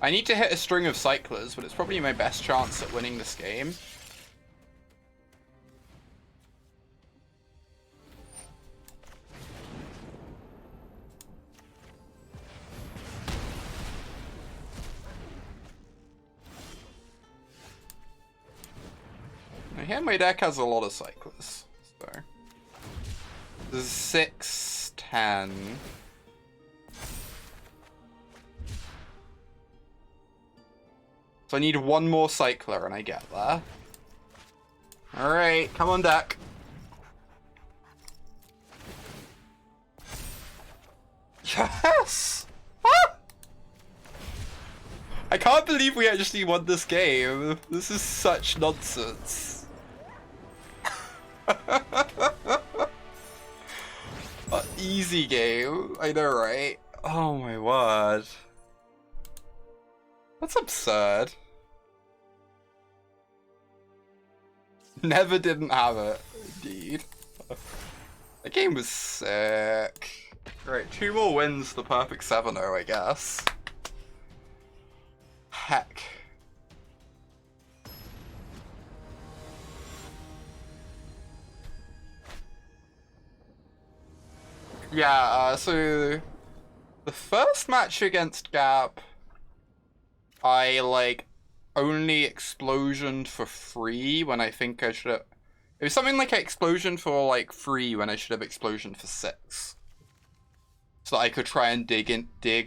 I need to hit a string of cyclers, but it's probably my best chance at winning this game. Here my deck has a lot of cyclers, so this is 6, 10. So I need one more cycler and I get there. Alright, come on deck. Yes! Ah! I can't believe we actually won this game. This is such nonsense. Easy game. I know, right? Oh my word. That's absurd. Never didn't have it. Indeed. The game was sick. Right, 2 more wins, the perfect 7-0, I guess. Heck. Yeah, so the first match against Gap, I like only explosioned for 3 when I think I should have. It was something like an explosion for like 3 when I should have explosioned for 6, so that I could try and dig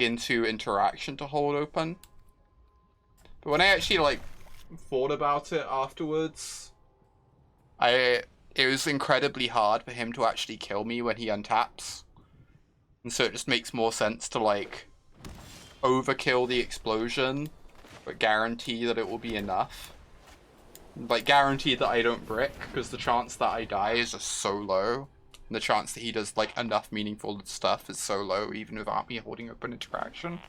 into interaction to hold open. But when I actually like thought about it afterwards, it was incredibly hard for him to actually kill me when he untaps. And so it just makes more sense to, like, overkill the explosion, but guarantee that it will be enough. Like, guarantee that I don't brick, because the chance that I die is just so low. And the chance that he does, like, enough meaningful stuff is so low, even without me holding open interaction.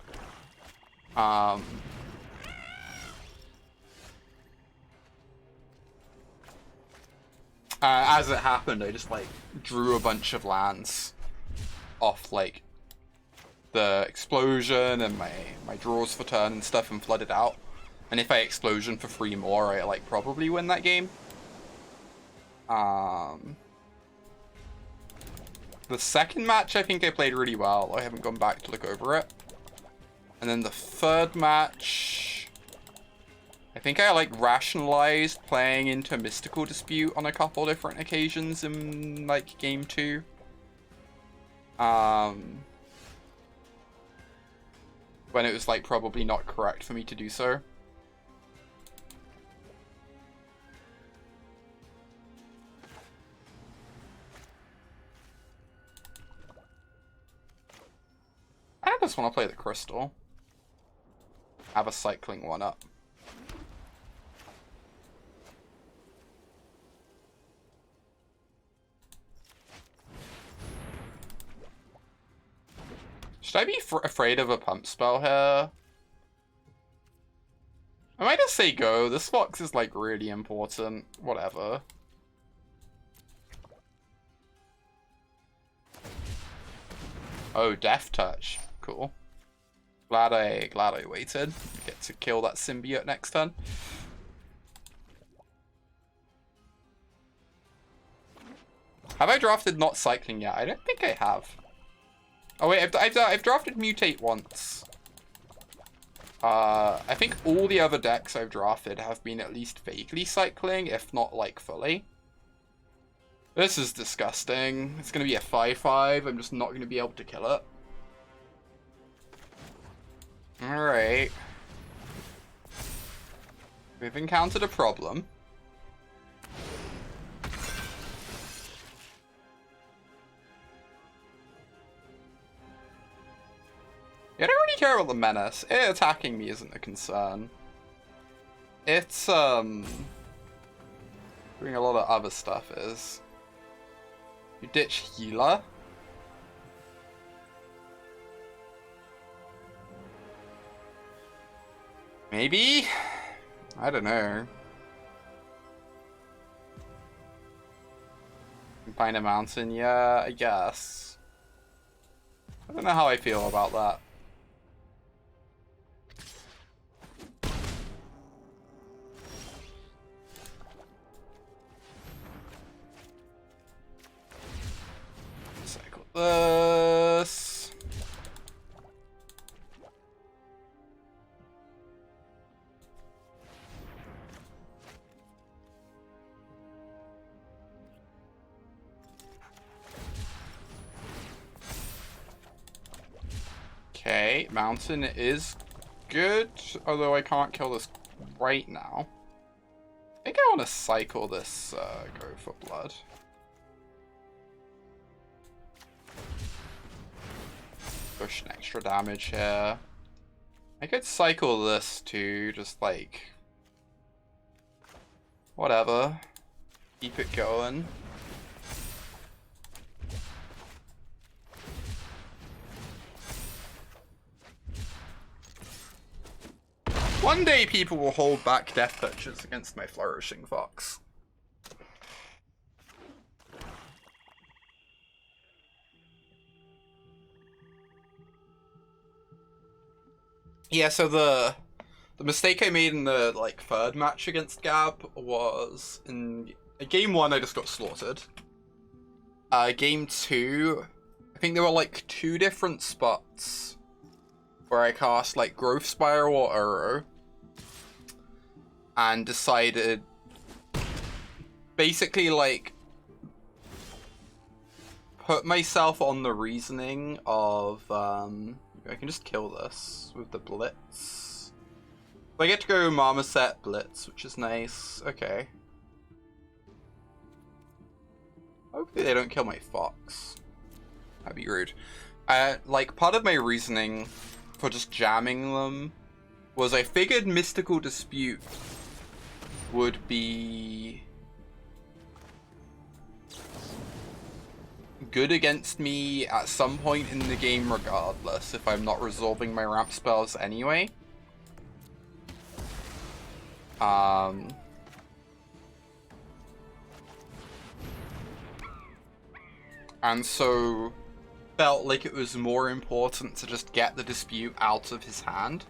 As it happened, I just, like, drew a bunch of lands off like the explosion and my draws for turn and stuff and flooded out. And if I explosion for 3 more, I like probably win that game. The second match I think I played really well. I haven't gone back to look over it. And then the third match, I think I like rationalized playing into Mystical Dispute on a couple different occasions in like game 2. When it was like probably not correct for me to do so. I just want to play the crystal. Have a cycling 1-up. Should I be afraid of a pump spell here? I might just say go. This fox is like really important. Whatever. Oh, Death Touch. Cool. Glad I waited. Get to kill that symbiote next turn. Have I drafted not cycling yet? I don't think I have. Oh wait, I've drafted Mutate once. I think all the other decks I've drafted have been at least vaguely cycling, if not like fully. This is disgusting. It's going to be a 5-5. I'm just not going to be able to kill it. Alright. We've encountered a problem. I don't really care about the menace. It attacking me isn't a concern. It's, doing a lot of other stuff is. You ditch healer. Maybe? I don't know. Find a mountain? Yeah, I guess. I don't know how I feel about that. Cycle this. Okay, mountain is good, although I can't kill this right now. I think I want to cycle this, go for blood. Push an extra damage here. I could cycle this too, just like... whatever. Keep it going. One day people will hold back death touches against my Flourishing Fox. Yeah, so the mistake I made in the like third match against Gab was in game 1 I just got slaughtered. Game 2, I think there were like 2 different spots where I cast like Growth Spiral or Arrow and decided basically like put myself on the reasoning of I can just kill this with the Blitz. I get to go Marmoset Blitz, which is nice. Okay. Hopefully they don't kill my Fox. That'd be rude. Like, part of my reasoning for just jamming them was I figured Mystical Dispute would be good against me at some point in the game regardless, if I'm not resolving my ramp spells anyway. And so felt like it was more important to just get the dispute out of his hand.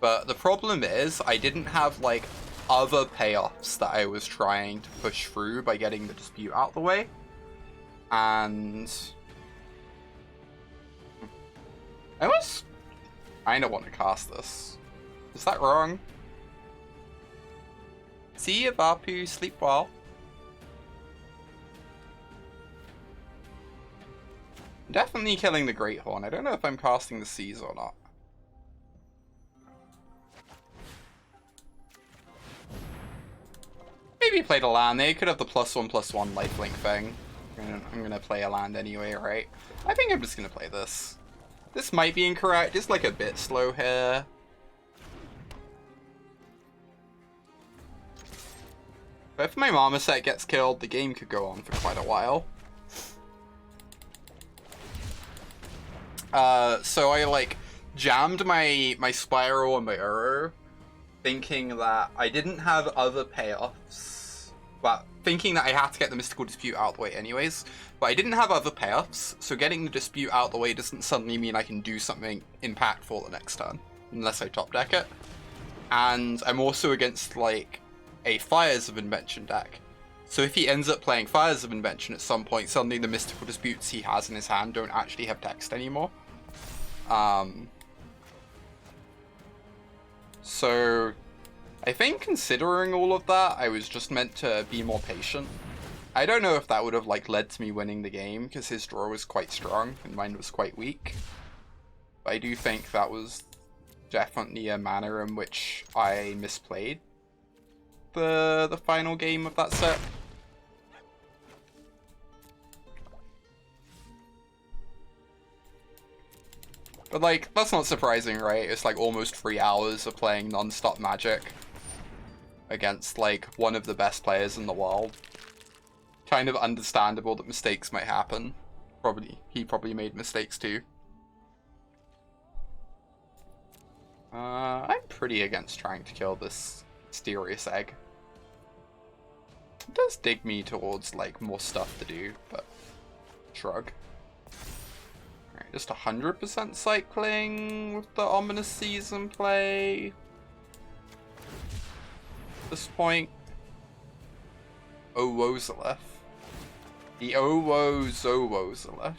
But the problem is I didn't have like other payoffs that I was trying to push through by getting the dispute out the way. And I almost kinda want to cast this. Is that wrong? See you, Vapu. Sleep well. Definitely killing the Great Horn. I don't know if I'm casting the Seas or not. Maybe played a land. They could have the +1/+1 lifelink thing. I'm gonna play a land anyway, right? I think I'm just gonna play this. This might be incorrect. It's like a bit slow here. But if my Marmoset gets killed, the game could go on for quite a while. So I like jammed my Spiral and my Arrow, thinking that I didn't have other payoffs. Well, thinking that I had to get the Mystical Dispute out of the way anyways, but I didn't have other payoffs, so getting the Dispute out of the way doesn't suddenly mean I can do something impactful the next turn, unless I top deck it. And I'm also against like a Fires of Invention deck. So if he ends up playing Fires of Invention at some point, suddenly the Mystical Disputes he has in his hand don't actually have text anymore. So I think considering all of that, I was just meant to be more patient. I don't know if that would have like led to me winning the game, because his draw was quite strong and mine was quite weak. But I do think that was definitely a manner in which I misplayed the final game of that set. But like, that's not surprising, right? It's like almost 3 hours of playing non-stop Magic against like one of the best players in the world. Kind of understandable that mistakes might happen. He probably made mistakes too. I'm pretty against trying to kill this mysterious egg. It does dig me towards like more stuff to do, but shrug. Alright, just 100% cycling with the Ominous Season play. At this point. Owozalef. The Owozolef.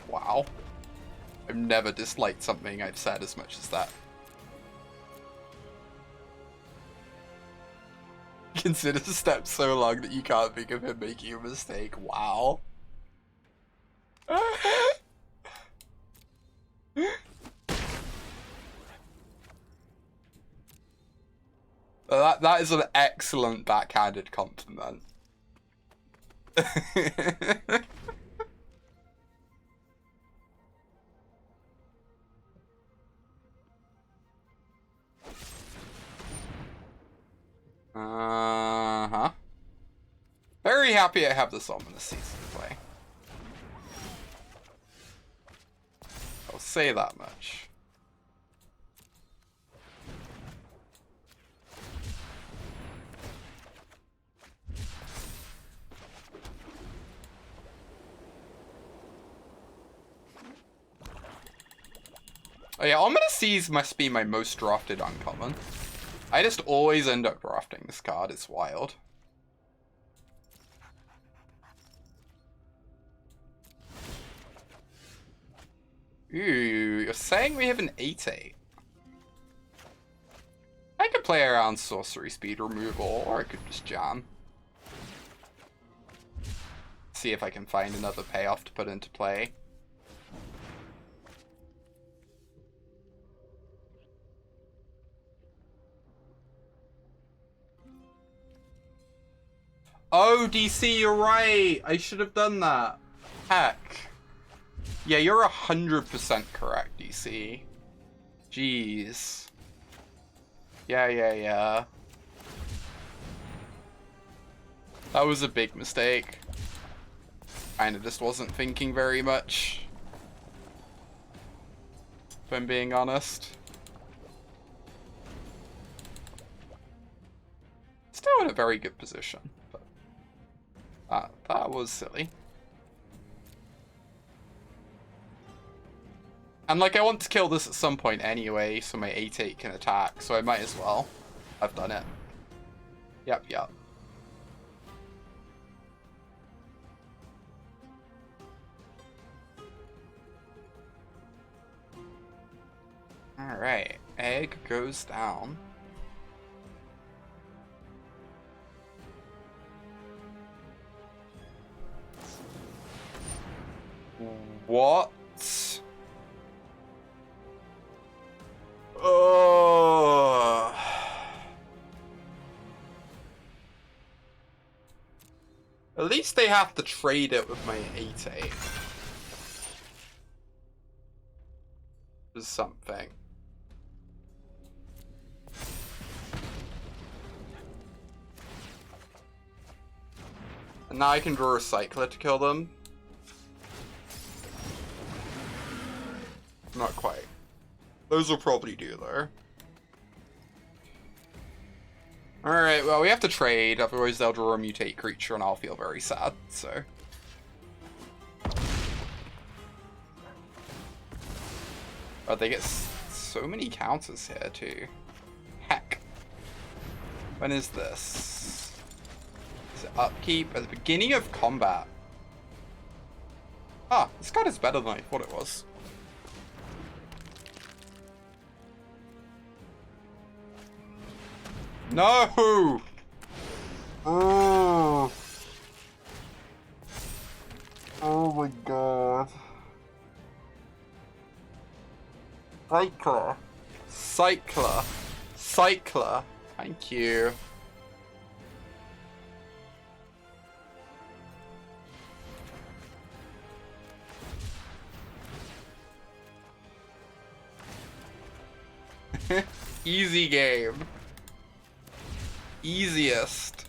Wow. I've never disliked something I've said as much as that. Consider the step so long that you can't think of him making a mistake. Wow. That is an excellent backhanded compliment. Uh-huh. Very happy I have this Ominous Season to play. I'll say that much. Oh yeah, Ominous Seas must be my most drafted uncommon. I just always end up drafting this card, it's wild. Ooh, you're saying we have an 8/8. I could play around sorcery speed removal, or I could just jam. See if I can find another payoff to put into play. Oh, DC, you're right. I should have done that. Heck. Yeah, you're 100% correct, DC. Jeez. Yeah. That was a big mistake. Kinda just wasn't thinking very much, if I'm being honest. Still in a very good position, but that was silly. And like, I want to kill this at some point anyway, so my 8/8 can attack, so I might as well. I've done it. Yep. Alright, egg goes down. What? Oh. At least they have to trade it with my 8/8. Or something. And now I can draw a cycler to kill them. Not quite. Those will probably do, though. Alright, well, we have to trade, otherwise they'll draw a mutate creature and I'll feel very sad, so. But they get so many counters here, too. Heck. When is this? Is it upkeep? At the beginning of combat. Ah, this card is better than I thought it was. No! Oh. Oh my god. Cycler. Cycler. Cycler. Thank you. Easy game. Easiest.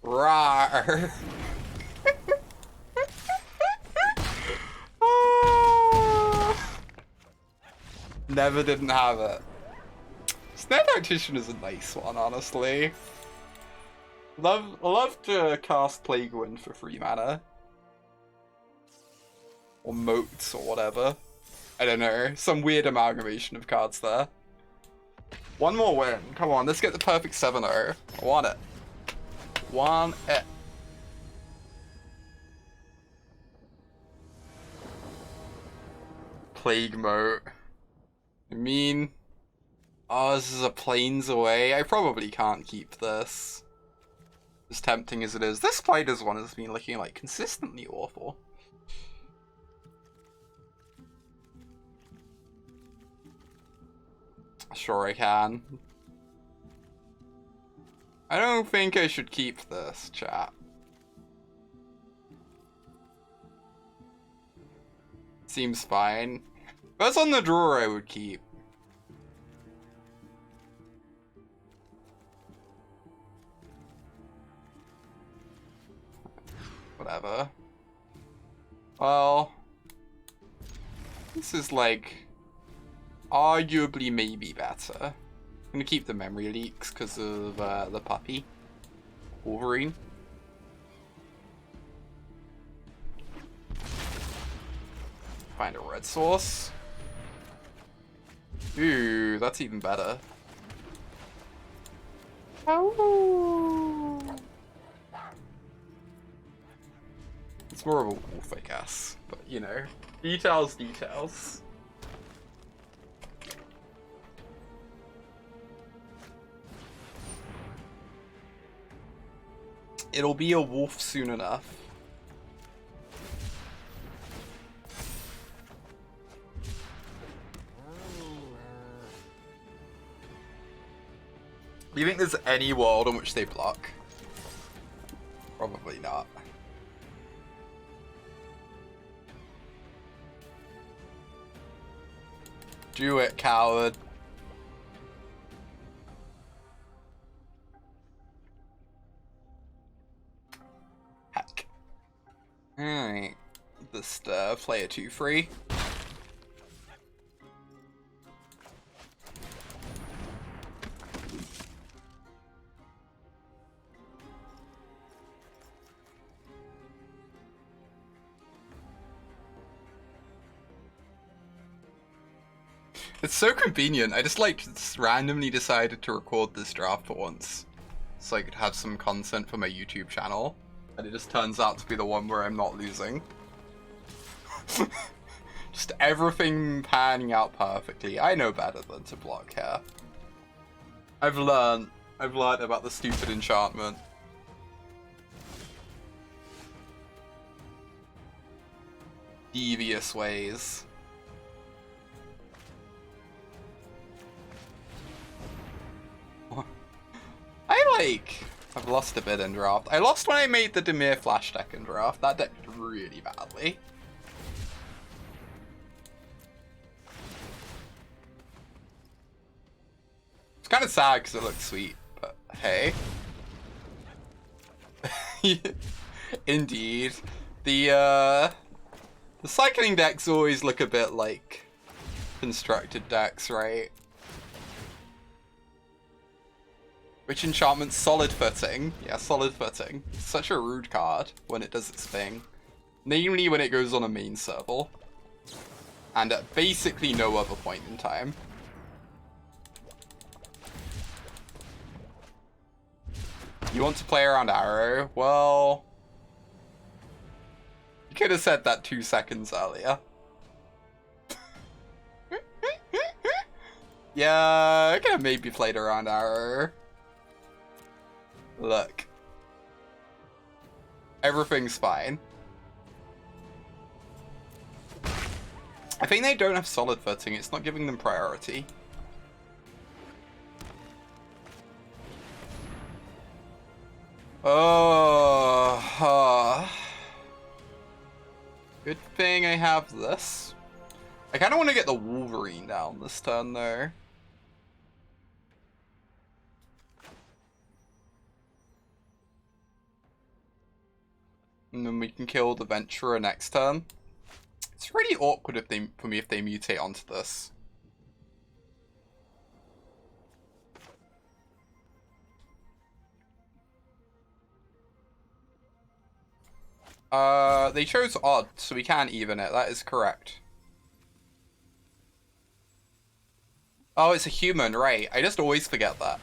Rawr. Never didn't have it. Snare Tactician is a nice one, honestly. Love to cast Plague Wind for 3 mana. Or Moats or whatever. I don't know. Some weird amalgamation of cards there. One more win. Come on, let's get the perfect 7-0. I want it. Want it. Plague Moat. I mean... Oh, this is a planes away. I probably can't keep this. As tempting as it is. This Spiders one has been looking like consistently awful. Sure I can. I don't think I should keep this, chat. Seems fine. If that's on the drawer, I would keep. Whatever. Well, this is like arguably maybe better. I'm gonna keep the memory leaks because of the puppy. Wolverine. Find a red source. Ooh, that's even better. Oh. It's more of a wolf, I guess. But, you know, details, details. It'll be a wolf soon enough. Do you think there's any world in which they block? Probably not. Do it, coward. Heck. Alright. Just play a 2-3. It's so convenient. I just randomly decided to record this draft for once, so I could have some content for my YouTube channel, and it just turns out to be the one where I'm not losing. Just everything panning out perfectly. I know better than to block here. I've learned about the stupid enchantment. Devious ways. I've lost a bit in draft. I lost when I made the Dimir Flash deck in draft. That deck did really badly. It's kind of sad because it looked sweet, but hey. Indeed. The cycling decks always look a bit like constructed decks, right? Which enchantment? Solid Footing. Yeah, Solid Footing. It's such a rude card when it does its thing. Namely when it goes on a main serval. And at basically no other point in time. You want to play around Arrow? Well... You could have said that 2 seconds earlier. Yeah, I could have maybe played around arrow. Look. Everything's fine. I think they don't have solid footing. It's not giving them priority. Oh. Good thing I have this. I kind of want to get the Wolverine down this turn, though. And then we can kill the Venturer next turn. It's really awkward for me if they mutate onto this. They chose odd, so we can't even it. That is correct. Oh, it's a human, right. I just always forget that.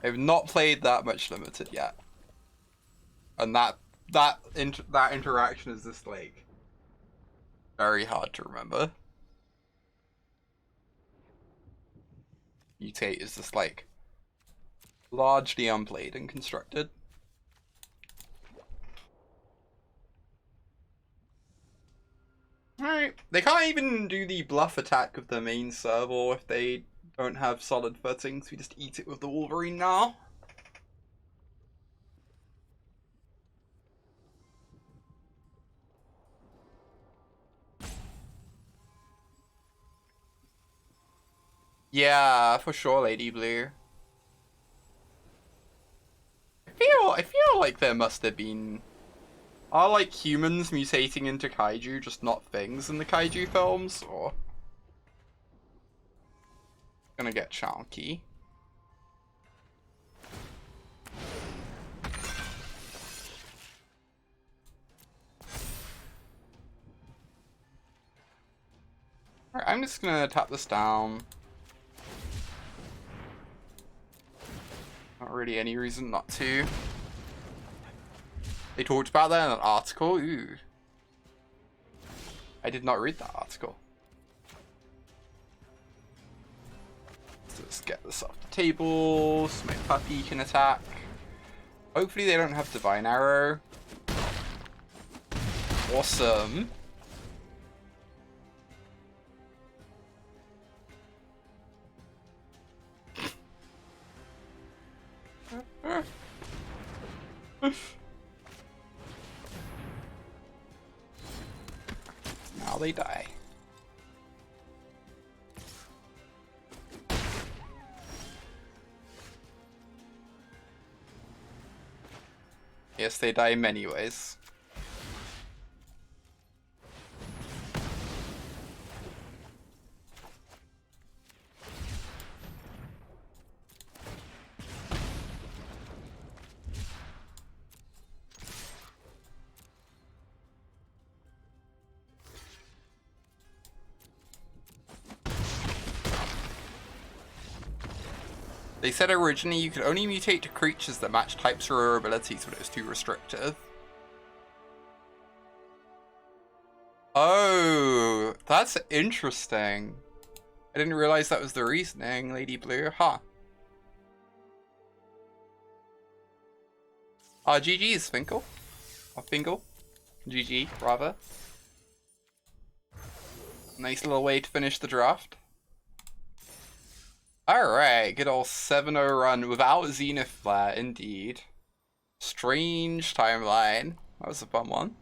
I've not played that much Limited yet. And that interaction is just, like, very hard to remember. Mutate is just, like, largely unplayed and constructed. Alright. They can't even do the bluff attack of the main servo if they don't have solid footing, so we just eat it with the Wolverine now. Yeah, for sure, Lady Blue. I feel like there must have been... Are, like, humans mutating into kaiju just not things in the kaiju films, or... Gonna get chunky. Alright, I'm just gonna tap this down. Not really any reason not to. They talked about that in an article. Ooh. I did not read that article. So let's get this off the table so my puppy can attack. Hopefully they don't have Divine Arrow. Awesome. Now they die. Yes, they die in many ways. They said originally you could only mutate to creatures that match types or abilities, but it was too restrictive. Oh, that's interesting. I didn't realize that was the reasoning, Lady Blue. Huh. GG's, Finkel. Or Fingal. GG, rather. Nice little way to finish the draft. Alright, good old 7-0 run without Zenith Flare, indeed. Strange timeline. That was a fun one.